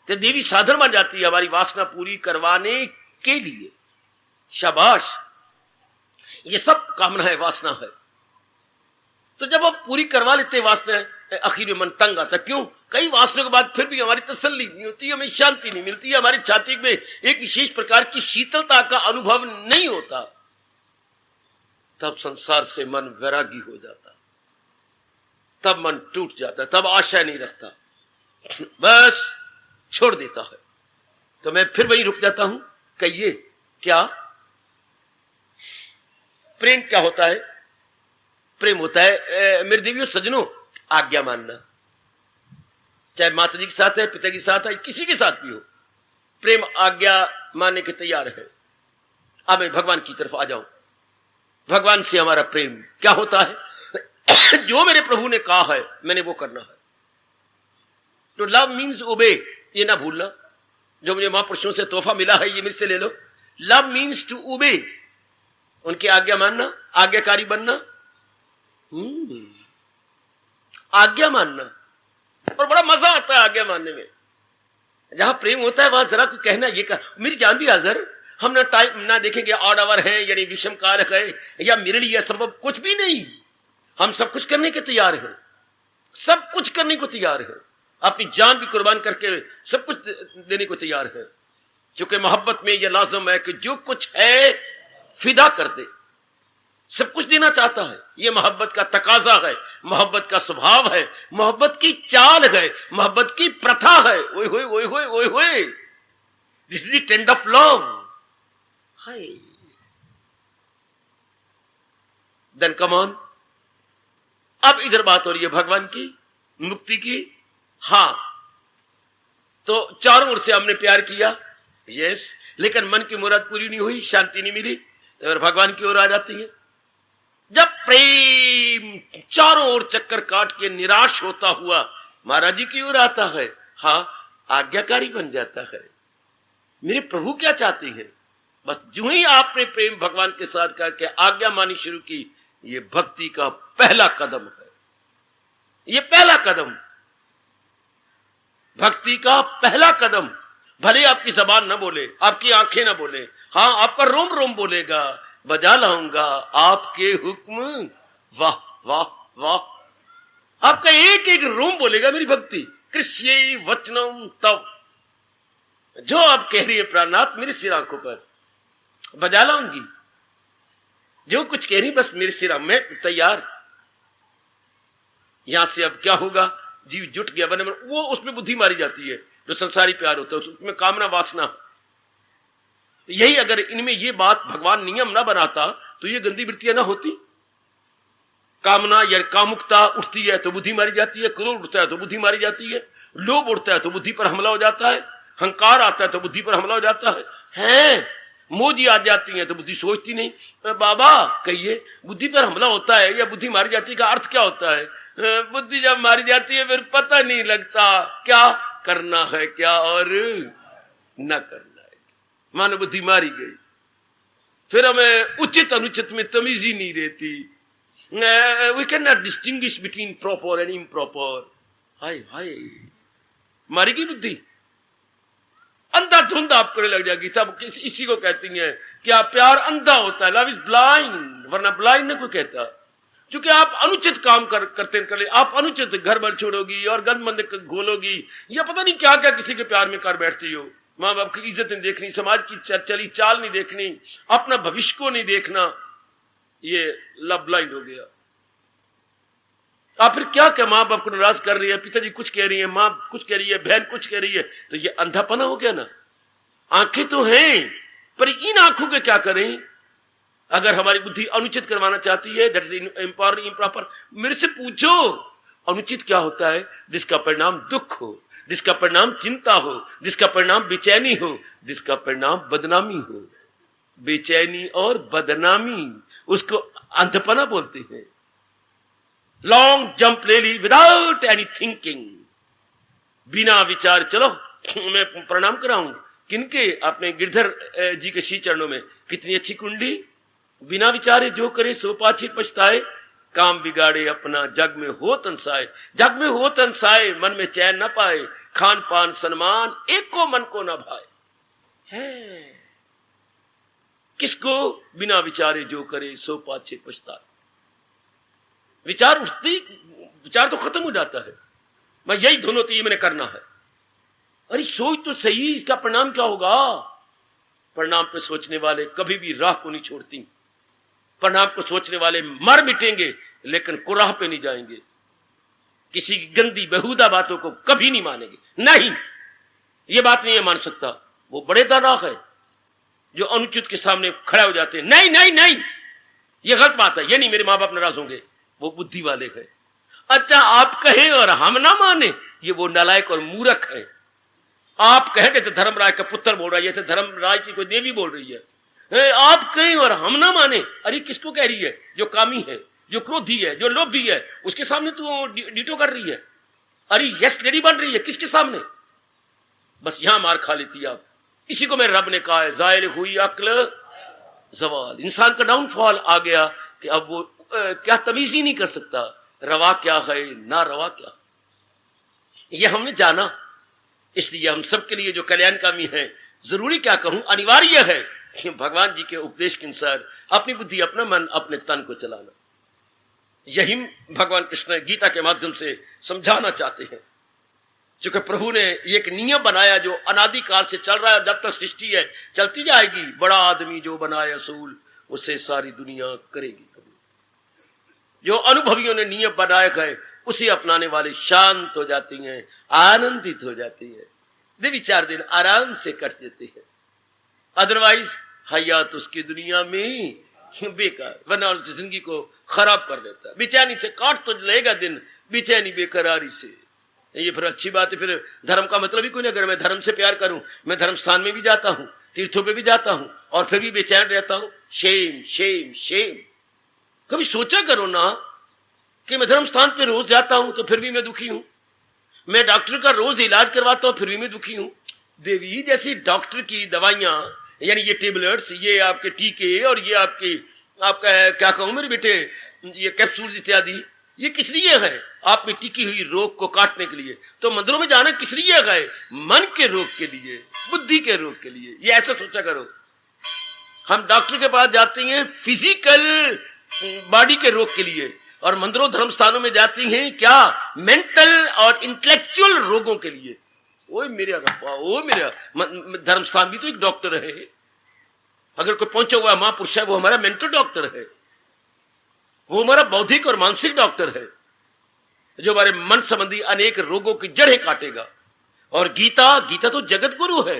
C: तो देवी साधन बन जाती है हमारी वासना पूरी करवाने के लिए। शाबाश, ये सब कामना है, वासना है। तो जब हम पूरी करवा लेते हैं वासना, आखिर में मन तंग आता। क्यों? कई वासनाओं के बाद फिर भी हमारी तसल्ली नहीं होती, हमें शांति नहीं मिलती, हमारी छाती में एक विशेष प्रकार की शीतलता का अनुभव नहीं होता। तब संसार से मन वैरागी हो जाता, तब मन टूट जाता, तब आशा नहीं रखता, बस छोड़ देता है। तो मैं फिर वहीं रुक जाता हूं। कहिए क्या प्रेम क्या होता है? प्रेम होता है मेरे देवियों सज्जनों, आज्ञा मानना। चाहे माता जी के साथ है, पिता के साथ है, किसी के साथ भी हो, प्रेम आज्ञा मानने के तैयार है। अब मैं भगवान की तरफ आ जाऊं। भगवान से हमारा प्रेम क्या होता है? जो मेरे प्रभु ने कहा है मैंने वो करना है। तो लव मीन्स ओबे, ये ना भूलना। जो मुझे महापुरुषों से तोहफा मिला है ये मुझसे ले लो। लव मीन्स टू ओबे, उनकी आज्ञा मानना, आज्ञाकारी बनना, आज्ञा मानना। और बड़ा मजा आता है आज्ञा मानने में। जहां प्रेम होता है वहां जरा कोई कहना ये कर, मेरी जान भी हाजिर। हम ना टाइम ना देखेंगे ऑड आवर है यानी विषम कारक है या मेरे लिए संभव, कुछ भी नहीं। हम सब कुछ करने के तैयार हैं, सब कुछ करने को तैयार है, अपनी जान भी कुर्बान करके सब कुछ देने को तैयार है। क्योंकि मोहब्बत में यह लाजम है कि जो कुछ है फिदा कर दे, सब कुछ देना चाहता है। यह मोहब्बत का तकाजा है, मोहब्बत का स्वभाव है, मोहब्बत की चाल है, मोहब्बत की प्रथा है। ओए होए ओए होए ओए होए, this is the trend of love. Hi, then come on. अब इधर बात हो रही है भगवान की मुक्ति की। हां, तो चारों ओर से हमने प्यार किया, यस, लेकिन मन की मुराद पूरी नहीं हुई, शांति नहीं मिली, तो फिर भगवान की ओर आ जाती है। प्रेम चारों ओर चक्कर काट के निराश होता हुआ महाराज जी की ओर आता है। हाँ, आज्ञाकारी बन जाता है। मेरे प्रभु क्या चाहते हैं? बस जो ही आपने प्रेम भगवान के साथ करके आज्ञा मानी शुरू की, ये भक्ति का पहला कदम है। ये पहला कदम, भक्ति का पहला कदम। भले आपकी जबान ना बोले, आपकी आंखें ना बोले, हाँ आपका रोम रोम बोलेगा, बजा लाऊंगा आपके हुक्म, वाह वाह वाह। आपका एक एक रोम बोलेगा मेरी भक्ति। कृष्य वचनम तव, जो आप कह रही है प्राणनाथ मेरे सिर आंखों पर बजा लाऊंगी, जो कुछ कह रही बस मेरे सिर, मैं तैयार। यहां से अब क्या होगा? जीव जुट गया बने, वो उसमें बुद्धि मारी जाती है जो संसारी प्यार होता है, उसमें कामना वासना। यही अगर इनमें ये बात भगवान नियम ना बनाता तो ये गंदी वृत्तियां ना होती। कामना या कामुकता उठती है तो बुद्धि मारी जाती है, क्रोध उठता है तो बुद्धि मारी जाती है, लोभ उठता है तो बुद्धि पर हमला हो जाता है, हंकार आता है तो बुद्धि पर हमला हो जाता है। मोजी आ जाती है तो बुद्धि सोचती नहीं। बाबा कहिए, बुद्धि पर हमला होता है या बुद्धि मारी जाती है का अर्थ क्या होता है? बुद्धि जब मारी जाती है फिर पता नहीं लगता क्या करना है क्या और न करना है। मानो बुद्धि मारी गई, फिर हमें उचित अनुचित में तमीज ही नहीं रहती। We can not distinguish between proper and improper. हाय हाय, मारी गई बुद्धि, अंधाधुंध आप करने लग जाएगी। तब इसी को कहती हैं कि आप प्यार अंधा होता है, लव इज ब्लाइंड, वरना ब्लाइंड ने कोई कहता। क्योंकि आप अनुचित काम करते कर ले, आप अनुचित घर बार छोड़ोगी और गंद मंद घोलोगी, या पता नहीं क्या क्या किसी के प्यार में कर बैठती हो। माँ बाप की इज्जत नहीं देखनी, समाज की चली चाल नहीं देखनी, अपना भविष्य को नहीं देखना, ये लव ब्लाइंड हो गया। आप फिर क्या क्या माँ बाप को नाराज कर रही है, पिताजी कुछ कह रही है, माँ कुछ कह रही है, बहन कुछ कह रही है, तो ये अंधापना हो गया ना। आंखें तो हैं, पर इन आंखों के क्या करें? अगर हमारी बुद्धि अनुचित करवाना चाहती है, दैट इज इम्प्रॉपर, मेरे से पूछो अनुचित क्या होता है? जिसका परिणाम दुख हो, जिसका परिणाम चिंता हो, जिसका परिणाम बेचैनी हो, जिसका परिणाम बदनामी हो। बेचैनी और बदनामी, उसको अंधपना बोलते हैं। लॉन्ग जंप ले ली विदाउट एनी थिंकिंग, बिना विचार। चलो मैं प्रणाम कराऊं किनके? अपने गिरधर जी के श्री चरणों में। कितनी अच्छी कुंडली, बिना विचारे जो करे सो पाछे पछताए, काम बिगाड़े अपना जग में हो तनसाए। जग में हो तनसाए, मन में चैन न पाए, खान पान सन्मान एक को मन को न भाए। है किसको? बिना विचारे जो करे सो पाछे पछताए। विचार उठती, विचार तो खत्म हो जाता है, मैं यही धुन होती है, मैंने करना है। अरे सोच तो सही, इसका परिणाम क्या होगा? परिणाम पे सोचने वाले कभी भी राह को नहीं छोड़ती। परिणाम को सोचने वाले मर मिटेंगे लेकिन कुराह पे नहीं जाएंगे। किसी की गंदी बेहुदा बातों को कभी नहीं मानेंगे। नहीं, ये बात नहीं है मान सकता। वो बड़े दानाख है जो अनुचित के सामने खड़े हो जाते हैं। नहीं नहीं नहीं, ये गलत बात है, ये नहीं, मेरे माँ बाप नाराज होंगे। वो बुद्धि वाले हैं। अच्छा, आप कहें और हम ना माने, ये वो नालायक और मूर्ख है। आप कहें जैसे धर्मराज का पुत्र बोल रहा है, जैसे धर्मराज की कोई देवी बोल रही है। आप कहें और हम ना माने, अरे किसको कह रही है? जो कामी है, जो क्रोधी है, जो लोभी है, उसके सामने तो डिटो कर रही है। अरे यस लेडी बन रही है, किसके सामने? बस यहां मार खा लेती है आप। इसी को मेरे रब ने कहा है, जायल हुई अक्ल जवाल। इंसान का डाउनफॉल आ गया कि अब वो क्या तमीज ही नहीं कर सकता, रवा क्या है ना रवा क्या। ये हमने जाना, इसलिए हम सबके लिए जो कल्याणकामी है, जरूरी क्या कहूं, अनिवार्य है कि भगवान जी के उपदेश के अनुसार अपनी बुद्धि, अपना मन, अपने तन को चलाना। यही भगवान कृष्ण गीता के माध्यम से समझाना चाहते हैं। क्योंकि प्रभु ने एक नियम बनाया जो अनादिकाल से चल रहा है, जब तक सृष्टि है चलती जाएगी। बड़ा आदमी जो बनाए असूल, उससे सारी दुनिया करेगी। जो अनुभवियों ने नियम बनाया है, उसे अपनाने वाले शांत हो जाती हैं, आनंदित हो जाती है। दे 4 दिन आराम से कट देते हैं। अदरवाइज हयात उसकी दुनिया में बेकार, वरना जिंदगी को खराब कर देता है। बेचैनी से काट तो लेगा दिन, बेचैनी बेकरारी से। ये फिर अच्छी बात है। फिर धर्म का मतलब ही कोई नहीं। अगर मैं धर्म से प्यार करूं, मैं धर्म स्थान में भी जाता हूं, तीर्थों पे भी जाता हूं, और फिर भी बेचैन रहता हूं, शेम शेम शेम। कभी सोचा करो ना कि मैं धर्म स्थान पे रोज जाता हूं तो फिर भी मैं दुखी हूं, मैं डॉक्टर का रोज इलाज करवाता हूं फिर भी मैं दुखी हूं। देवी जैसी डॉक्टर की दवाइयां, यानी ये टेबलेट्स, ये आपके टीके और ये आपका क्या कहूं मेरे बेटे, ये कैप्सूल इत्यादि, ये किस लिए है? आप में टिकी हुई रोग को काटने के लिए। तो मंदिरों में जाना किस लिए है? मन के रोग के लिए, बुद्धि के रोग के लिए। ये ऐसा सोचा करो। हम डॉक्टर के पास जाते हैं फिजिकल बॉडी के रोग के लिए, और मंदिरों धर्म स्थानों में जाती हैं क्या? मेंटल और इंटेलेक्चुअल रोगों के लिए। ओ मेरे रब्बा, ओ मेरा धर्म स्थान भी तो एक डॉक्टर है। अगर कोई पहुंचा हुआ महापुरुष है, वो हमारा मेंटल डॉक्टर है, वो हमारा बौद्धिक और मानसिक डॉक्टर है, जो हमारे मन संबंधी अनेक रोगों की जड़ें काटेगा। और गीता तो जगत गुरु है,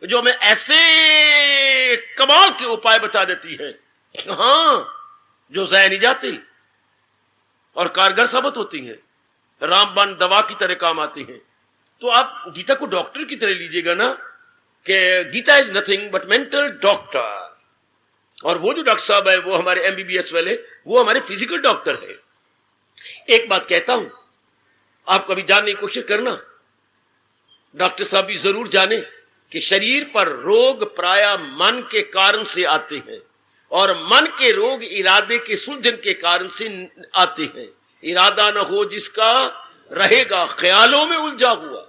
C: जो हमें ऐसे कमाल के उपाय बता देती है, हाँ, जो ज़ाया नहीं जाती और कारगर साबित होती हैं, रामबाण दवा की तरह काम आती हैं। तो आप गीता को डॉक्टर की तरह लीजिएगा ना, कि Gita is nothing but mental doctor. और वो जो डॉक्टर साहब है, वो हमारे एमबीबीएस वाले, वो हमारे फिजिकल डॉक्टर है। एक बात कहता हूं, आप कभी जानने की कोशिश करना, डॉक्टर साहब भी जरूर जाने कि शरीर पर रोग प्रायः मन के कारण से आते हैं, और मन के रोग इरादे के सुलझन के कारण से आते हैं। इरादा न हो जिसका रहेगा ख्यालों में उलझा हुआ।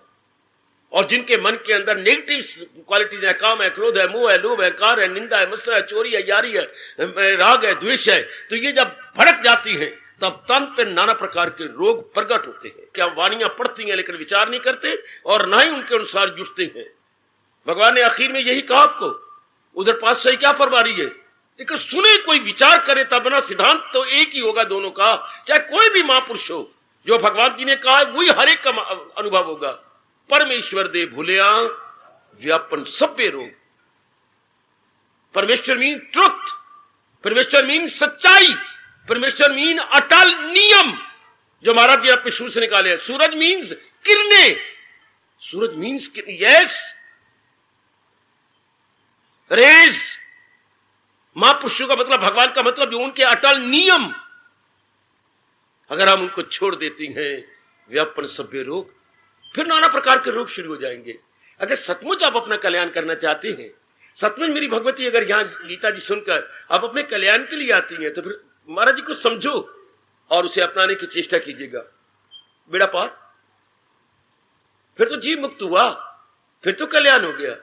C: और जिनके मन के अंदर नेगेटिव क्वालिटीज है, काम है, क्रोध है, मोह है, लोभ है, कार है, निंदा है, मत्सर है, चोरी है, यारी है, राग है, द्वेष है, तो ये जब भड़क जाती है तब तन पे नाना प्रकार के रोग प्रकट होते हैं। क्या वाणियां पढ़ती हैं लेकिन विचार नहीं करते, और ना ही उनके अनुसार जुटते हैं। भगवान ने आखिर में यही कहा आपको, उधर पास से क्या फरमा रही है, लेकिन सुने कोई विचार करे तब ना। सिद्धांत तो एक ही होगा दोनों का, चाहे कोई भी महापुरुष हो। जो भगवान जी ने कहा वही हर एक का अनुभव होगा। परमेश्वर दे भूलिया व्यापन सभ्य रोग। परमेश्वर मीन ट्रुथ, परमेश्वर मीन सच्चाई, परमेश्वर मीन अटल नियम, जो महाराज जी अपने सूर से निकाले हैं। सूरज मीन्स किरणें, सूरज मीन्स यस रेज। महापुरुषों का मतलब, भगवान का मतलब जो उनके अटल नियम, अगर हम उनको छोड़ देते हैं, व्यापन सभ्य रोग, फिर नाना प्रकार के रोग शुरू हो जाएंगे। अगर सचमुच आप अपना कल्याण करना चाहते हैं, सचमुच मेरी भगवती अगर यहां गीता जी सुनकर आप अपने कल्याण के लिए आती हैं, तो फिर महाराज जी को समझो और उसे अपनाने की चेष्टा कीजिएगा। बेड़ा पार, फिर तो जीव मुक्त हुआ, फिर तो कल्याण हो गया।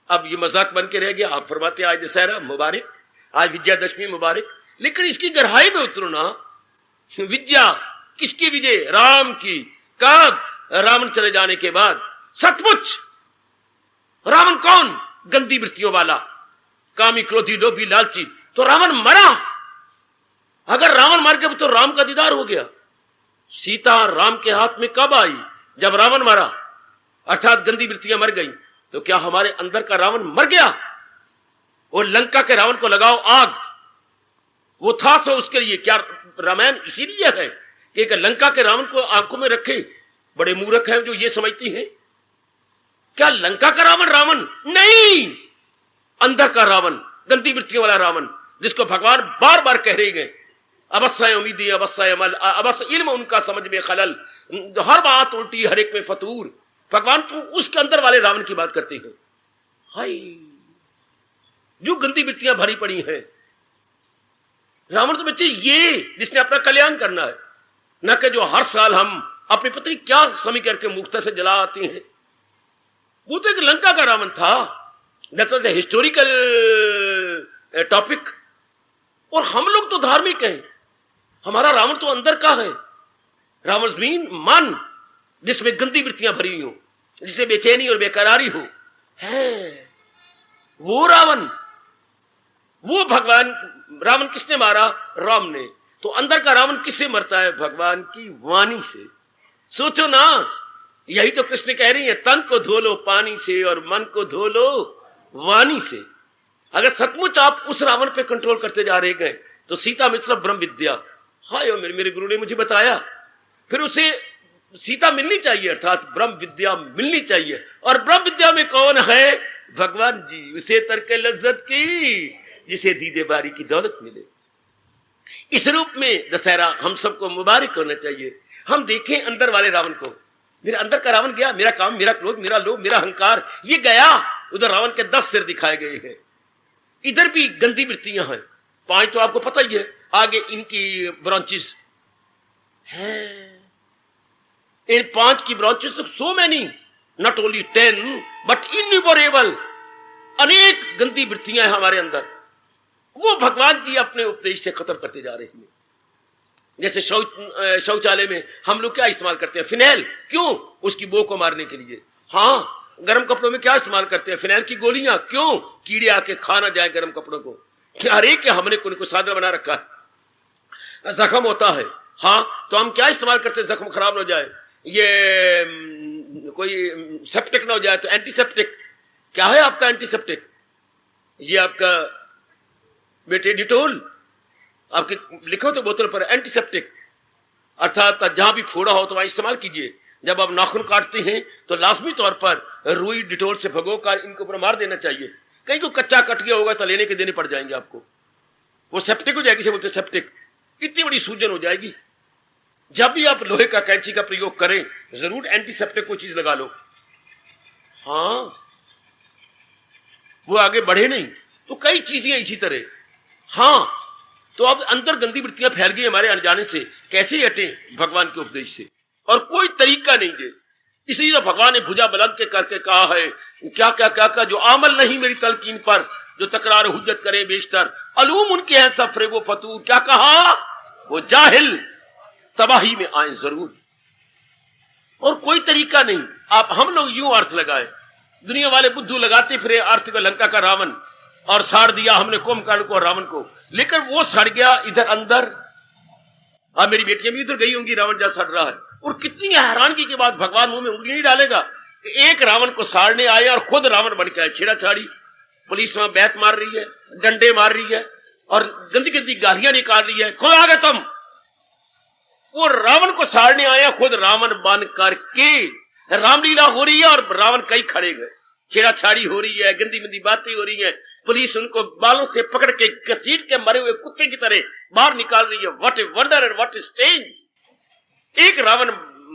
C: अब ये मजाक बन के रह गया। आप फरमाते आज दशहरा मुबारक, आज विजयादशमी मुबारक, लेकिन इसकी गहराई में उतरो ना। विद्या किसकी विजय? राम की। कब? रावण चले जाने के बाद। सचमुच रावण कौन? गंदी वृत्तियों वाला, कामी, क्रोधी, लोभी, लालची। तो रावण मरा। अगर रावण मर गया तो राम का दीदार हो गया। सीता राम के हाथ में कब आई? जब रावण मरा, अर्थात गंदी वृत्तियां मर गई। तो क्या हमारे अंदर का रावण मर गया? और लंका के रावण को लगाओ आग, वो था सो उसके लिए। क्या रामायण इसीलिए है कि लंका के रावण को आंखों में रखे? बड़े मूर्ख हैं जो ये समझती हैं। क्या लंका का रावण रावण नहीं, अंदर का रावण, गंदी वृत्तियों वाला रावण, जिसको भगवान बार बार कह रहे हैं अवश्य उम्मीदी, अवश्य अमल, अवश्य इल्म, उनका समझ में खलल, हर बात उल्टी, हर एक में फतूर। भगवान तो उसके अंदर वाले रावण की बात करते हैं। हाय, जो गंदी वृत्तियां भरी पड़ी हैं। रावण तो बच्चे ये जिसने अपना कल्याण करना है, न कि जो हर साल हम अपनी पत्नी क्या समी करके मुक्ता से जला आते हैं। वो तो एक लंका का रावण था। That's a historical topic. और हम लोग तो धार्मिक हैं, हमारा रावण तो अंदर का है। रावण मीन मन, जिसमें गंदी वृत्तियां भरी हो, जिसे बेचैनी और बेकरारी हो, है वो रावण। वो भगवान रावण किसने मारा? राम ने। तो अंदर का रावण किससे मरता है? भगवान की वाणी से। सोचो ना, यही तो कृष्ण कह रही है, तन को धो लो पानी से और मन को धो लो वाणी से। अगर सचमुच आप उस रावण पे कंट्रोल करते जा रहे गए तो सीता मित्र ब्रह्म विद्या, हाय मेरे गुरु ने मुझे बताया, फिर उसे सीता मिलनी चाहिए, अर्थात ब्रह्म विद्या मिलनी चाहिए। और ब्रह्म विद्या में कौन है? भगवान जी। उसे तर्क लज्जत की जिसे दीदे बारी की दौलत मिले। इस रूप में दशहरा हम सबको मुबारक होना चाहिए। हम देखें अंदर वाले रावण को, मेरे अंदर का रावण गया, मेरा काम, मेरा क्रोध, मेरा लोभ, मेरा अहंकार, ये गया। उधर रावण के 10 सिर दिखाए गए हैं। इधर भी गंदी वृत्तियां हैं, 5 तो आपको पता ही है, आगे इनकी ब्रांचेस हैं। इन 5 की ब्रांचेस तो so many, not only 10 but innumerable, अनेक गंदी वृत्तियां हैं हमारे अंदर। वो भगवान जी अपने उपदेश से खत्म करते जा रहे हैं। जैसे शौचालय में हम लोग क्या इस्तेमाल करते हैं? फिनाइल। क्यों? उसकी बो को मारने के लिए। हाँ, गर्म कपड़ों में क्या इस्तेमाल करते हैं? फिनाइल की गोलियां। क्यों? कीड़े आके खा ना जाए गर्म कपड़ों को। अरे क्या हमने को साधन बना रखा है। जख्म होता है, हाँ, तो हम क्या इस्तेमाल करते हैं? जख्म खराब हो जाए, ये कोई सेप्टिक ना हो जाए तो एंटीसेप्टिक। क्या है आपका एंटीसेप्टिक? ये आपका बेटे डिटोल, आपके लिखो तो बोतल पर एंटीसेप्टिक, अर्थात जहां भी फोड़ा हो तो वहां इस्तेमाल कीजिए। जब आप नाखून काटते हैं तो लाजमी तौर पर रुई डिटोल से भगोकर इनके ऊपर मार देना चाहिए। कहीं को कच्चा कट गया होगा तो लेने के देने पड़ जाएंगे आपको, वो सेप्टिक हो जाएगी, से बोलते सेप्टिक, इतनी बड़ी सूजन हो जाएगी। जब भी आप लोहे का कैंची का प्रयोग करें जरूर एंटीसेप्टिक कोई चीज लगा लो। हाँ, वो आगे बढ़े नहीं। तो कई चीजें इसी तरह। हाँ, तो अब अंदर गंदी वृत्तियां फैल गई हमारे अनजाने से, कैसे हटे? भगवान के उपदेश से, और कोई तरीका नहीं दे। इसलिए तो भगवान ने भुजा बुलंद के करके कहा है, क्या क्या क्या क्या, जो अमल नहीं मेरी तलकीन पर, जो तकरार हुज्जत करे बेशतर, अलूम उनके हैं सब फरेब व फतूर। क्या कहा? वो जाहिल तबाही में आए जरूर, और कोई तरीका नहीं। आप हम लोग यूं अर्थ लगाए, दुनिया वाले बुद्धू लगाते फिरे अर्थ को, लंका का रावण, और साड़ दिया हमने कुंभकर्ण को और रावण को, लेकिन वो सड़ गया इधर अंदर। अब मेरी बेटियां भी उधर गई होंगी, रावण जहां सड़ रहा है, और कितनी हैरानगी के बाद भगवान मुंह में उंगली नहीं डालेगा। एक रावण को साड़ने आए और खुद रावण बन के आए, छेड़ाछाड़ी, पुलिस वहां बैत मार रही है, डंडे मार रही है, और गंदी गंदी गालियां निकाल रही है, खुद आ गए तुम। वो रावण को साड़ने आया, खुद रावण बन करके रामलीला हो रही है, और रावण कई खड़े गए, छेड़ाछाड़ी हो रही है, गंदी गंदी बातें हो रही है, पुलिस उनको बालों से पकड़ के घसीट के मरे हुए कुत्ते की तरह बाहर निकाल रही है। What a wonder and what a strange. एक रावण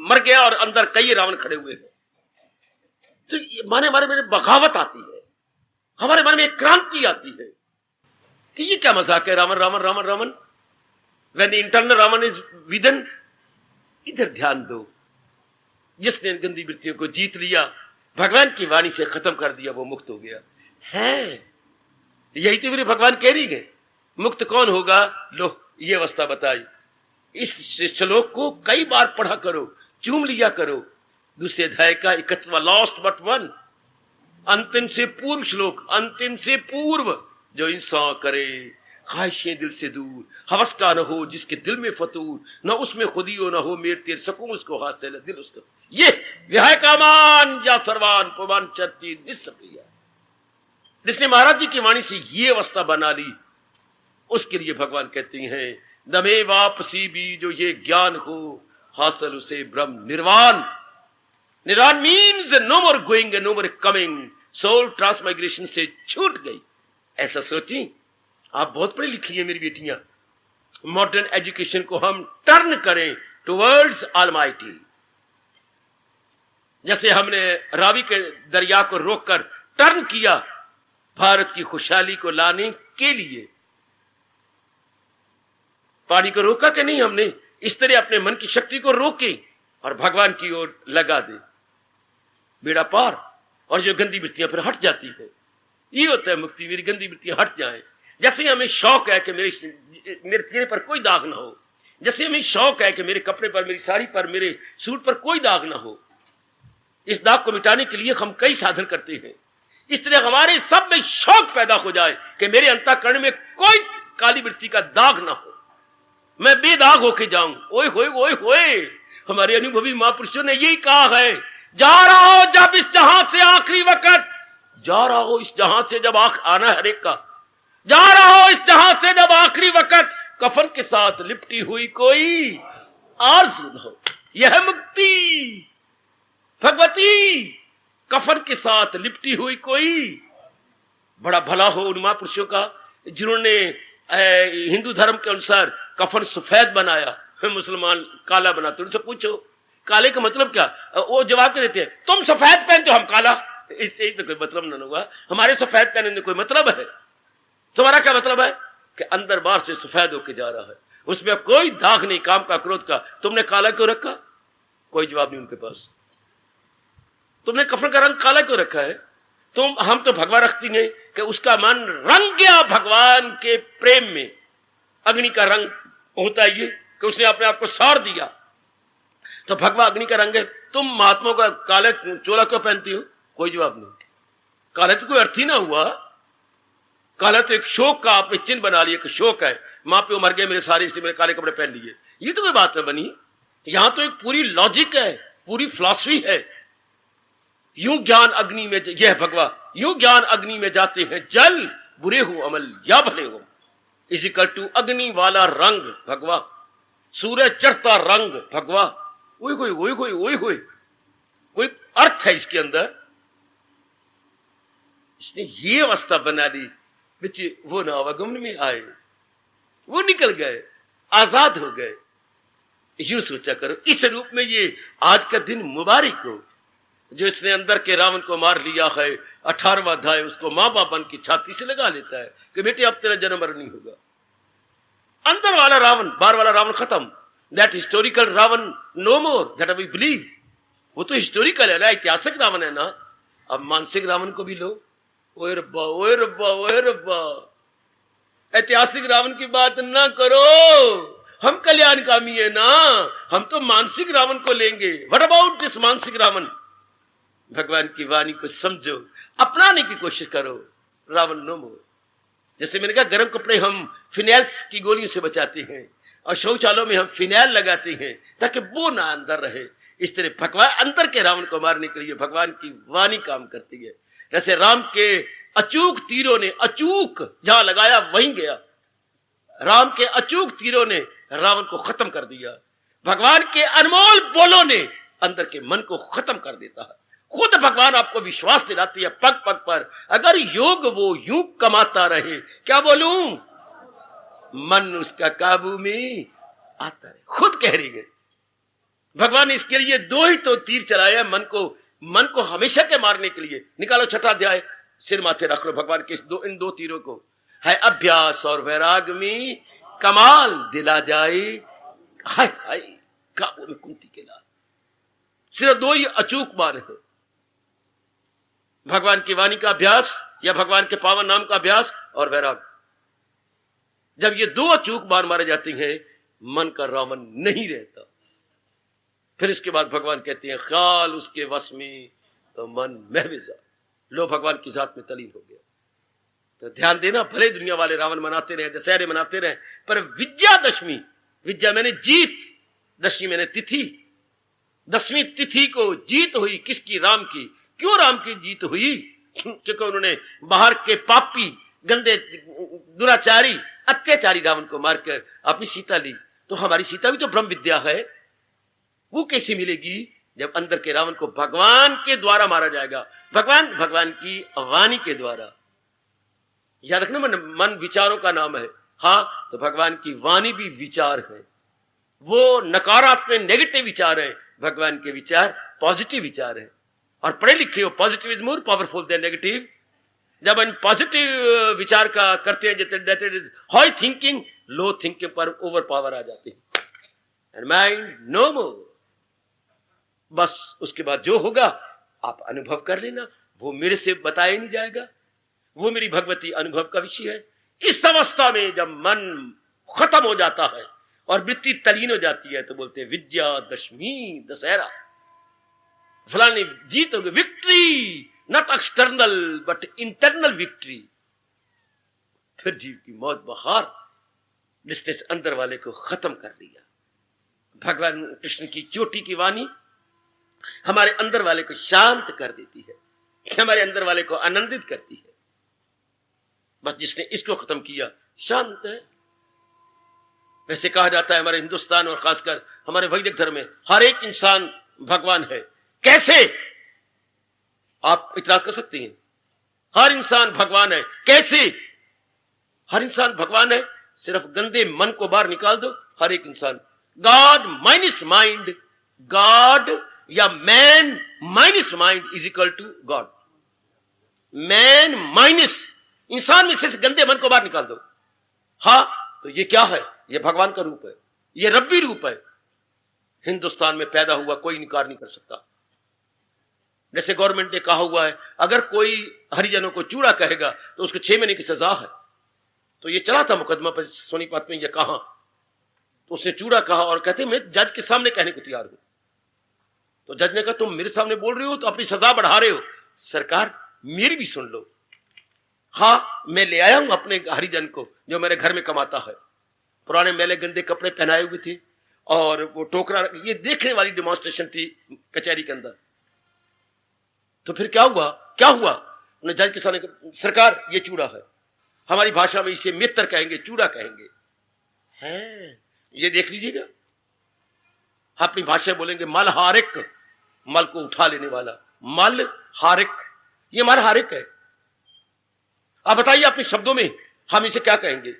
C: मर गया और अंदर कई रावण खड़े हुए हैं। तो माने हमारे में बगावत आती है, हमारे मन में क्रांति आती है कि ये क्या मजाक है, Ravan Ravan Ravan Ravan, when the internal Ravan is within. इधर ध्यान दो, जिसने गंदी वृत्तियों को जीत लिया, भगवान की वाणी से खत्म कर दिया, वो मुक्त हो गया है। यही तो मेरे भगवान कह रही गए, मुक्त कौन होगा? लो, ये अवस्था बताई। इस श्लोक को कई बार पढ़ा करो, चूम लिया करो। दूसरे अध्याय का 31वां, लास्ट बट वन, अंतिम से पूर्व श्लोक, अंतिम से पूर्व, जो इंसान करे ख्वाहिशें दिल से दूर, हवस का न हो जिसके दिल में फतूर, न उसमें खुदी हो न हो मेर तेर सकूं उसको हाथ से दिल उसका, ये विहाय कामान या सर्वान पवन चरती निस्सप्रिया। जिसने महाराज जी की वाणी से ये अवस्था बना ली, उसके लिए भगवान कहते हैं दमे वापसी भी जो ये ज्ञान हो हासिल उसे ब्रह्म निर्वाण। Nirvana means no more going no more coming, soul transmigration से छूट गई। ऐसा सोची आप, बहुत पढ़ी लिखी है मेरी बेटियां। मॉडर्न एजुकेशन को हम टर्न करें टुवर्ड्स ऑलमाइटी। जैसे हमने रावी के दरिया को रोककर टर्न किया भारत की खुशहाली को लाने के लिए। पानी को रोका कि नहीं हमने? इस तरह अपने मन की शक्ति को रोके और भगवान की ओर लगा दे, बेड़ा पार। और जो गंदी वृत्तियां फिर हट जाती है, ये होता है मुक्ति, मेरी गंदी वृत्तियां हट जाएं। जैसे हमें शौक है कि मेरे चेहरे पर कोई दाग ना हो, जैसे हमें शौक है कि मेरे कपड़े पर, मेरी साड़ी पर, मेरे सूट पर कोई दाग ना हो, इस दाग को मिटाने के लिए हम कई साधन करते हैं। इस तरह हमारे सब में शौक पैदा हो जाए कि मेरे अंतःकरण में कोई काली वृत्ति का दाग ना हो, मैं बेदाग होके जाऊं। ओए होए ओए होए, हमारे अनुभवी महापुरुषों ने यही कहा है, जा रहा हो जब इस जहां से आखिरी वक्त, जा रहा हो इस जहां से जब आना हर एक का, जा रहा हो इस जहां से जब आखिरी वक्त, कफन के साथ लिपटी हुई कोई आरज़ू न हो। यह मुक्ति भगवती, कफन के साथ लिपटी हुई कोई। बड़ा भला हो उन महापुरुषों का जिन्होंने हिंदू धर्म के अनुसार कफन सफेद बनाया, मुसलमान काला बनाते। उनसे पूछो काले का मतलब क्या, वो जवाब क्या देते हैं, तुम सफेद पहनते हो हम काला। इससे तो कोई मतलब ना होगा, हमारे सफेद पहनने में कोई मतलब है? तुम्हारा क्या मतलब है कि अंदर बाहर से सफेद होके जा रहा है, उसमें अब कोई दाग नहीं, काम का क्रोध का, तुमने काला क्यों रखा? कोई जवाब नहीं उनके पास। तुमने कफन का रंग काला क्यों रखा है? हम तो भगवा रखती हैं कि उसका मन रंग गया भगवान के प्रेम में। अग्नि का रंग होता है ये कि उसने अपने आप को साड़ दिया, तो भगवा अग्नि का रंग है। तुम महात्मा का काले चोला क्यों पहनती हो? कोई जवाब नहीं। काला तो कोई अर्थ ही ना हुआ, काला तो एक शोक का आपने चिन्ह बना लिया कि शोक है, मां पे मर गए मेरे सारे, इसलिए मेरे काले कपड़े पहन लिए। ये तो कोई बात नहीं बनी। यहां तो एक पूरी लॉजिक है, पूरी फिलॉसफी है। यूं ज्ञान अग्नि में, यह भगवा, यूं ज्ञान अग्नि में जाते हैं जल, बुरे हो अमल या भले हो। इसी कटु अग्नि वाला रंग भगवा, सूरज चढ़ता रंग भगवा। कोई अर्थ है इसके अंदर? इसने ये अवस्था बना दी, बच्चे वो नवागमन में आए, वो निकल गए, आजाद हो गए। यूं सोचा करो, इस रूप में ये आज का दिन मुबारक हो। जो इसने अंदर के रावण को मार लिया है, 18वां अध्याय उसको मां बाप बन की छाती से लगा लेता है कि बेटे अब तेरा जन्म मरण नहीं होगा। अंदर वाला रावण, बाहर वाला रावण खत्म। That historical Ravan no more, that we believe. वो तो हिस्टोरिकल है ना, ऐतिहासिक रावण है ना। अब मानसिक रावण को भी लो। ओए रब्बा, ओए रब्बा, ओए रब्बा, ऐतिहासिक रावण की बात ना करो, हम कल्याणकामी है ना, हम तो मानसिक रावण को लेंगे। व्हाट अबाउट दिस मानसिक रावण? भगवान की वाणी को समझो, अपनाने की कोशिश करो। रावण नो मोर। जैसे मैंने कहा, गर्म कपड़े हम फिनाइल की गोलियों से बचाते हैं और शौचालयों में हम फिनाइल लगाते हैं ताकि वो ना अंदर रहे। इस तरह भगवान अंदर के रावण को मारने के लिए भगवान की वाणी काम करती है। जैसे राम के अचूक तीरों ने, अचूक जहां लगाया वहीं गया, राम के अचूक तीरों ने रावण को खत्म कर दिया। भगवान के अनमोल बोलों ने अंदर के मन को खत्म कर देता है। खुद भगवान आपको विश्वास दिलाती है पग पग पर, अगर योग वो यूं कमाता रहे, क्या बोलूं, मन उसका काबू में आता रहे। खुद कह रही है भगवान ने इसके लिए दो ही तो तीर चलाया मन को हमेशा के मारने के लिए। निकालो छठा अध्याय, सिर माथे रख लो भगवान के इन दो तीरों को। है अभ्यास और वैराग में कमाल दिला जाए, हाय हाय काबू में कुंती के लाल। सिर्फ दो ही अचूक बार है, भगवान की वाणी का अभ्यास या भगवान के पावन नाम का अभ्यास और वैराग। जब ये दो अचूक बार मारे जाते हैं, मन का रावण नहीं रहता। फिर इसके बाद भगवान कहते हैं ख्याल उसके वश में तो मन महविजा, लो भगवान की जात में तलीन हो गया। तो ध्यान देना, भले दुनिया वाले रावण मनाते रहे, दशहरे मनाते रहे, पर विजयादशमी, विजया मैंने जीत, दशमी मैंने तिथि, 10वीं तिथि को जीत हुई किसकी? राम की। क्यों राम की जीत हुई? क्योंकि उन्होंने बाहर के पापी, गंदे, दुराचारी, अत्याचारी रावण को मारकर अपनी सीता ली। तो हमारी सीता भी तो ब्रह्म विद्या है, वो कैसे मिलेगी जब अंदर के रावण को भगवान के द्वारा मारा जाएगा, भगवान की वाणी के द्वारा। याद रखना, मन विचारों का नाम है। हाँ, तो भगवान की वाणी भी विचार है। वो नकारात्मक नेगेटिव विचार है, भगवान के विचार पॉजिटिव विचार है। और पढ़े लिखे हो, positive is more powerful than negative. जब हम पॉजिटिव विचार का करते हैं, जैसे हाई थिंकिंग, लो थिंकिंग पर ओवर पावर आ जाती है, एंड माइंड नो मोर। बस उसके बाद जो होगा आप अनुभव कर लेना, वो मेरे से बताया नहीं जाएगा, वो मेरी भगवती अनुभव का विषय है। इस अवस्था में जब मन खत्म हो जाता है और वृत्ति तलीन हो जाती है, तो बोलते हैं विजयादशमी, दशहरा, फलानी जीत हो गई, victory, not external but internal victory. फिर जीव की मौत बहार, जिसने अंदर वाले को खत्म कर दिया। भगवान कृष्ण की चोटी की वाणी हमारे अंदर वाले को शांत कर देती है, हमारे अंदर वाले को आनंदित करती है। बस जिसने इसको खत्म किया शांत है। वैसे कहा जाता है हमारे हिंदुस्तान और खासकर हमारे वैदिक धर्म में हर एक इंसान भगवान है। कैसे? आप इतराज कर सकते हैं, हर इंसान भगवान है। कैसे हर इंसान भगवान है? सिर्फ गंदे मन को बाहर निकाल दो, हर एक इंसान गॉड माइनस माइंड, गॉड या man minus mind is equal to god. Man minus, इंसान में से गंदे मन को बाहर निकाल दो। हाँ, तो ये क्या है? ये भगवान का रूप है, ये रब्बी रूप है। हिंदुस्तान में पैदा हुआ कोई इनकार नहीं कर सकता। जैसे गवर्नमेंट ने कहा हुआ है, अगर कोई हरिजनों को चूड़ा कहेगा तो उसको 6 महीने की सजा है। तो ये चला था मुकदमा पर सोनीपत में, ये कहा तो उसने चूड़ा कहा और कहते मैं जज के सामने कहने को तैयार हूं। तो जज ने कहा तुम मेरे सामने बोल रहे हो तो अपनी सजा बढ़ा रहे हो। सरकार मेरी भी सुन लो। हाँ, मैं ले आया हूं अपने हरिजन को जो मेरे घर में कमाता है। पुराने मैले गंदे कपड़े पहनाए हुए थे और वो टोकरा, ये देखने वाली डेमोन्स्ट्रेशन थी कचहरी के अंदर। तो फिर क्या हुआ? उन्हें जज के सामने, सरकार ये चूड़ा है, हमारी भाषा में इसे मित्र कहेंगे, चूड़ा कहेंगे। हैं, ये देख लीजिएगा, अपनी भाषा बोलेंगे मल हारिक, मल को उठा लेने वाला, मल हारिक, ये मल हारिक है। आप बताइए अपने शब्दों में हम इसे क्या कहेंगे?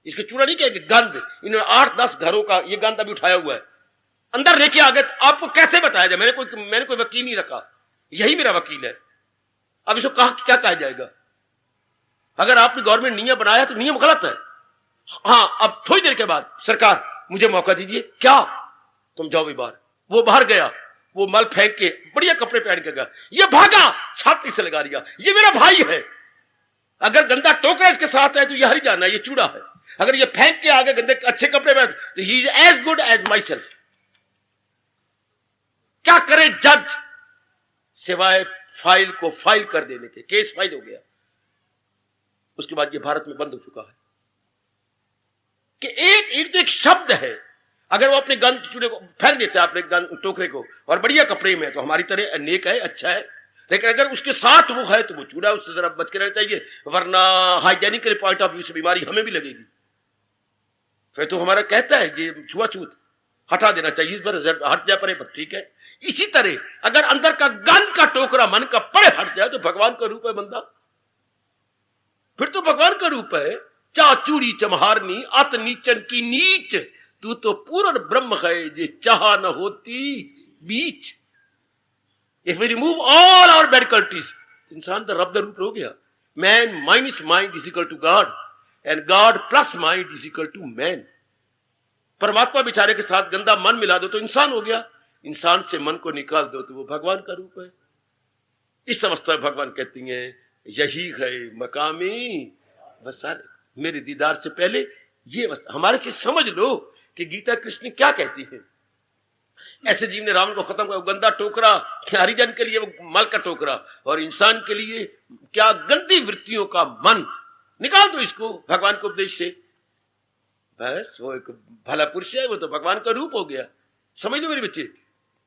C: इसके चूड़ा नहीं कहेंगे, गंद। इन्होंने 8-10 घरों का ये गंद अभी उठाया हुआ है, अंदर लेके आ गए। तो आपको कैसे बताया जाए? मैंने कोई वकील नहीं रखा, यही मेरा वकील है। अब इसको क्या कहा जाएगा? अगर आपने गवर्नमेंट नियम बनाया तो नियम गलत है। हाँ, अब थोड़ी देर के बाद सरकार मुझे मौका दीजिए, क्या तुम जाओ भी बाहर। वो बाहर गया, वो मल फेंक के बढ़िया कपड़े पहन के गया, ये भागा, छाती से लगा दिया, ये मेरा भाई है। अगर गंदा टोकरा इसके साथ है तो ये हरिजाना, ये चूड़ा है। अगर ये फेंक के आगे गंदे अच्छे कपड़े पहन तो ही is as good as myself. क्या करे जज सिवाय फाइल को फाइल कर देने के? केस फाइल हो गया। उसके बाद ये भारत में बंद हो चुका है कि एक शब्द है, अगर वो अपने गंद चूड़े को फेंक देता है, अपने गंद टोकरे को, और बढ़िया कपड़े में, तो हमारी तरह नेक है, अच्छा है। लेकिन अगर उसके साथ वो है तो वो चूड़ा, उससे जरा बच के रहना चाहिए, वरना हाइजेनिकल पॉइंट ऑफ व्यू से बीमारी हमें भी लगेगी। फिर तो हमारा कहता है ये छुआछूत, हटा देना चाहिए, इस पर हट जाए परे पर ठीक है। इसी तरह अगर अंदर का गंद का टोकरा मन का परे हट जाए तो भगवान का रूप है बंदा, फिर तो भगवान का रूप है। चाचूड़ी चमहारनी अत नीचन की नीच, तू तो पूर्ण ब्रह्म है जे चाह न होती बीच। If we remove all our bad qualities, इंसान तो रब द रूप हो गया। Man minus mind is equal to god and god plus mind is equal to man. परमात्मा बेचारे के साथ गंदा मन मिला दो तो इंसान हो गया, इंसान से मन को निकाल दो तो वो भगवान का रूप है। इस अवस्था में भगवान कहती हैं यही है मकामी वसाले, मेरे दीदार से पहले ये अवस्था हमारे से समझ लो कि गीता कृष्ण क्या कहती है। ऐसे जीव ने रावण को खत्म किया, गंदा टोकरा हरिजन के लिए वो मल का टोकरा, और इंसान के लिए क्या गंदी वृत्तियों का मन, निकाल दो इसको भगवान के उपदेश से। बस वो एक भला पुरुष है, वो तो भगवान का रूप हो गया। समझ लो मेरे बच्चे,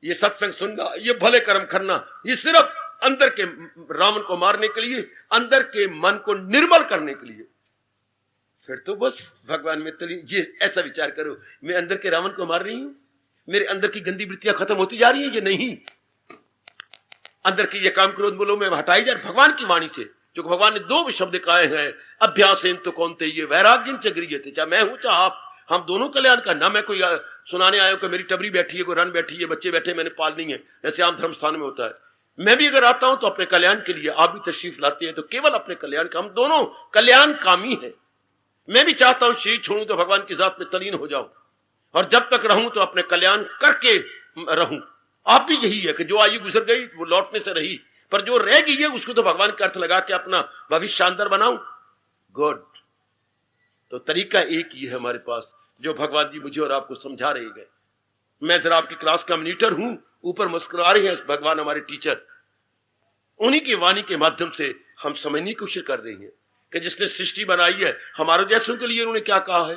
C: ये सत्संग सुनना, ये भले कर्म करना, ये सिर्फ अंदर के रावण को मारने के लिए, अंदर के मन को निर्मल करने के लिए। फिर तो बस भगवान में तली, ये ऐसा विचार करो, मैं अंदर के रावण को मार रही हूं, मेरे अंदर की गंदी वृत्तियां खत्म होती जा रही है, ये नहीं, अंदर की ये काम क्रोध बोलो में हटाई जा रही भगवान की वाणी से। जो भगवान ने 2 शब्द कहे हैं, अभ्यासेन तो कौनते ये वैराग्यन च गृह्यते, चाहे मैं हूं चाहे आप, हम दोनों कल्याण का। ना मैं कोई सुनाने आया कि मेरी टबरी बैठी है, कोई रन बैठी है, बच्चे बैठे मैंने पालनी है, जैसे आम धर्म स्थान में होता है। मैं भी अगर आता हूं तो अपने कल्याण के लिए, आप भी तशरीफ लाते हैं तो केवल अपने कल्याण का। हम दोनों कल्याण कामी है। मैं भी चाहता हूं शरीर छोड़ूं तो भगवान की जात में तलीन हो जाऊं, और जब तक रहूं तो अपने कल्याण करके रहूं। आप भी यही है कि जो आयु गुजर गई वो लौटने से रही, पर जो रह गई है उसको तो भगवान का अर्थ लगा के अपना भविष्य शानदार बनाऊं। गुड, तो तरीका एक ही है हमारे पास, जो भगवान जी मुझे और आपको समझा रहे गए। मैं जरा आपकी क्लास का मॉनिटर हूं, ऊपर मुस्कुरा रहे हैं भगवान हमारे टीचर, उन्हीं की वाणी के माध्यम से हम समझने की कोशिश कर रहे हैं कि जिसने सृष्टि बनाई है हमारे जैसों के लिए उन्होंने क्या कहा है।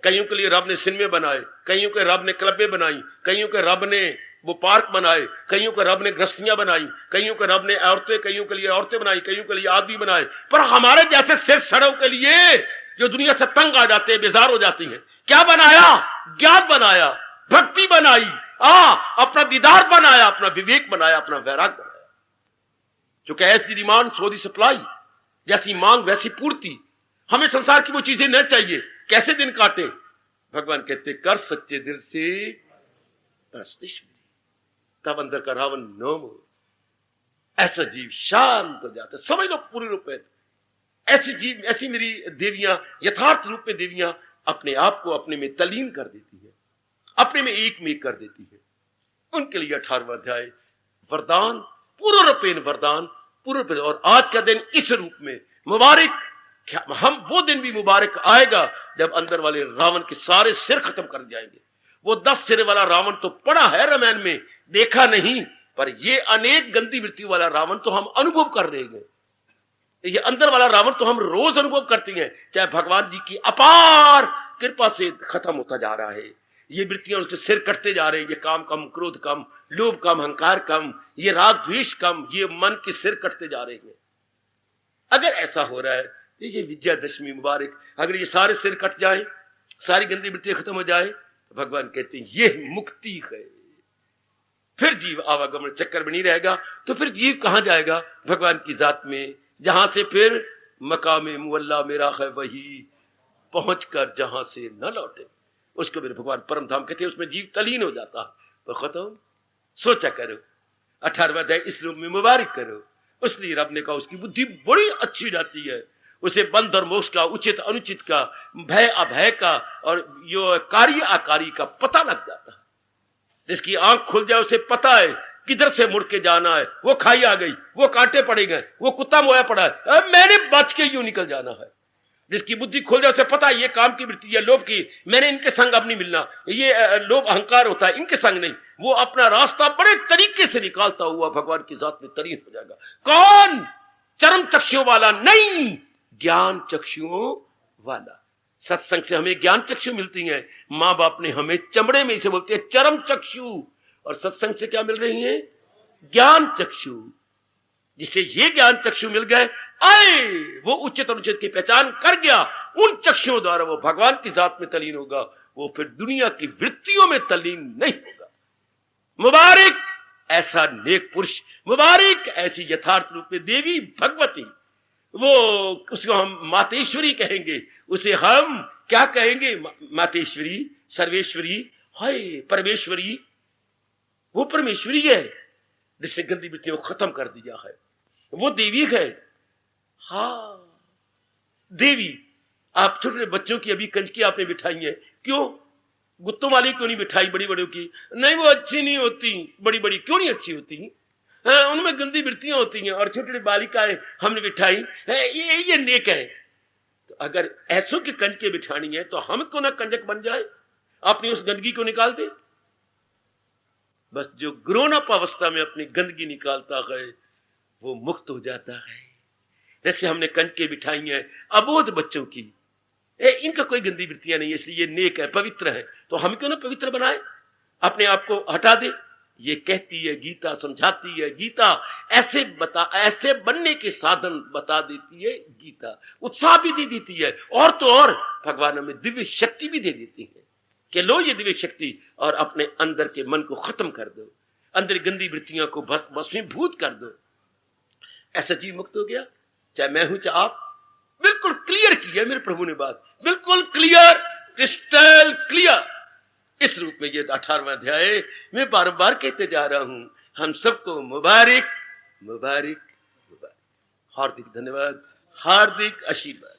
C: कईयों के लिए रब ने सिनेमे बनाए, कईयों के रब ने क्लबें बनाई, कईयों के रब ने वो पार्क बनाए, कईयों के रब ने गृहस्थियां बनाई, कईयों के रब ने औरतें, कईयों के लिए औरतें बनाई, कईयों के लिए आदमी बनाए। पर हमारे जैसे सिर सड़ों के लिए जो दुनिया से तंग आ जाते हैं, बेजार हो जाती हैं, क्या बनाया? ज्ञान बनाया, भक्ति बनाई, अपना दीदार बनाया, अपना विवेक बनाया, अपना वैराग बनाया। जो कि as the demand so the supply, जैसी मांग वैसी पूर्ति। हमें संसार की वो चीजें न चाहिए, कैसे दिन काटे? भगवान कहते कर सच्चे दिल से परस्तिश मेरी, तब अंदर का रावण नोम, ऐसा जीव शांत हो जाता है। समझ लो पूरी रूप में ऐसी जीव, ऐसी मेरी देवियां, यथार्थ रूप में देवियां अपने आप को अपने में तलीन कर देती है, अपने में एक में कर देती है। उनके लिए 18वां अध्याय वरदान, पूर्ण रूपेण वरदान, पूर्ण रूपेण। और आज का दिन इस रूप में मुबारक, हम वो दिन भी मुबारक आएगा जब अंदर वाले रावण के सारे सिर खत्म कर जाएंगे। वो 10 सिर वाला रावण तो पड़ा है रामायण में, देखा नहीं, पर ये अनेक गंदी वृत्ति वाला रावण तो हम अनुभव कर रहे हैं। ये अंदर वाला रावण तो हम रोज अनुभव करते हैं, चाहे भगवान जी की अपार कृपा से खत्म होता जा रहा है। ये वृत्तियां उसके सिर कटते जा रहे हैं, ये काम कम, क्रोध कम, लोभ कम, अहंकार कम, ये राग द्वेष कम, ये मन के सिर कटते जा रहे हैं। अगर ऐसा हो रहा है तो ये विजयादशमी मुबारक, अगर ये सारे सिर कट जाए, सारी गंदी वृत्तियां खत्म हो जाए, तो भगवान कहते हैं ये मुक्ति है। फिर जीव आवागमन चक्कर में नहीं रहेगा, तो फिर जीव कहां जाएगा? भगवान की जात में, जहां से फिर मकामे मुअल्ला मेरा है वही पहुंचकर जहां से न लौटे, उसको मेरे भगवान परम धाम कहते हैं। उसमें जीव तलीन हो जाता है। तो खत्म, सोचा करो 18वां अध्याय इस रूप में मुबारक करो। उसलिए रब ने कहा उसकी बुद्धि बड़ी अच्छी जाती है, उसे बंध और मोक्ष का, उचित अनुचित का, भय अभय का और यो कार्य अकार्य का पता लग जाता है। जिसकी आंख खुल जाए उसे पता है किधर से मुड़ के जाना है, वो खाई आ गई, वो कांटे पड़े गए, वो कुत्ता मोया पड़ा है, अब मैंने बच के यूं निकल जाना है। जिसकी बुद्धि खुल जाए उसे पता है ये काम की वृत्ति है लोभ की, मैंने इनके संग अब नहीं मिलना, ये लोभ अहंकार होता है, इनके संग नहीं। वो अपना रास्ता बड़े तरीके से निकालता हुआ भगवान की जात में तरीन हो जाएगा। कौन? चरम चक्षुओं वाला नहीं, ज्ञान चक्षुओं वाला। सत्संग से हमें ज्ञान चक्षु मिलती है, मां बाप ने हमें चमड़े में इसे बोलते हैं चरम चक्षु, और सत्संग से क्या मिल रही है? ज्ञान चक्षु। जिसे ये ज्ञान चक्षु मिल गए, आए वो उचित अनुचित की पहचान कर गया, उन चक्षुओं द्वारा वो भगवान की जात में तलीन होगा, वो फिर दुनिया की वृत्तियों में तलीन नहीं होगा। मुबारक ऐसा नेक पुरुष, मुबारक ऐसी यथार्थ रूप में देवी भगवती। वो उसको हम मातेश्वरी कहेंगे, उसे हम क्या कहेंगे? मातेश्वरी, सर्वेश्वरी, हाय परमेश्वरी। वो परमेश्वरी है जिससे गंदी वृत्तियों को खत्म कर दिया है, वो देवी है। हाँ देवी। आप छोटे बच्चों की अभी कंजकी आपने बिठाई है, क्यों? गुत्तों वाली क्यों नहीं बिठाई? बड़ी बड़ों की नहीं, वो अच्छी नहीं होती। बड़ी बड़ी क्यों नहीं अच्छी होती? हाँ, उनमें गंदी वृत्तियां होती हैं। और छोटी छोटी बालिकाएं हमने बिठाई है, ये नेक है। तो अगर ऐसों की कंजके बिठानी है तो हम क्यों ना कंजक बन जाए, अपनी उस गंदगी को निकाल दे। बस जो ग्रोन अप अवस्था में अपनी गंदगी निकालता है वो मुक्त हो जाता है। जैसे हमने कंजके बिठाई हैं अबोध बच्चों की, इनका कोई गंदी वृत्तियां नहीं है, इसलिए ये नेक है, पवित्र है। तो हम क्यों ना पवित्र बनाए, अपने आप को हटा दे। ये कहती है गीता, समझाती है गीता, ऐसे बनने के साधन बता देती है गीता, उत्साह भी दे देती है, और तो और भगवान हमें दिव्य शक्ति भी दे देती है कि लो ये दिव्य शक्ति और अपने अंदर के मन को खत्म कर दो, अंदर गंदी वृत्तियों को भस्मीभूत कर दो। ऐसा जीव मुक्त हो गया, चाहे मैं हूं चाहे आप। बिल्कुल क्लियर की है मेरे प्रभु ने बात, बिल्कुल क्लियर, क्रिस्टल क्लियर। इस रूप में ये 18वां अध्याय मैं बार बार कहते जा रहा हूं। हम सबको मुबारक मुबारक मुबारक। हार्दिक धन्यवाद, हार्दिक आशीर्वाद।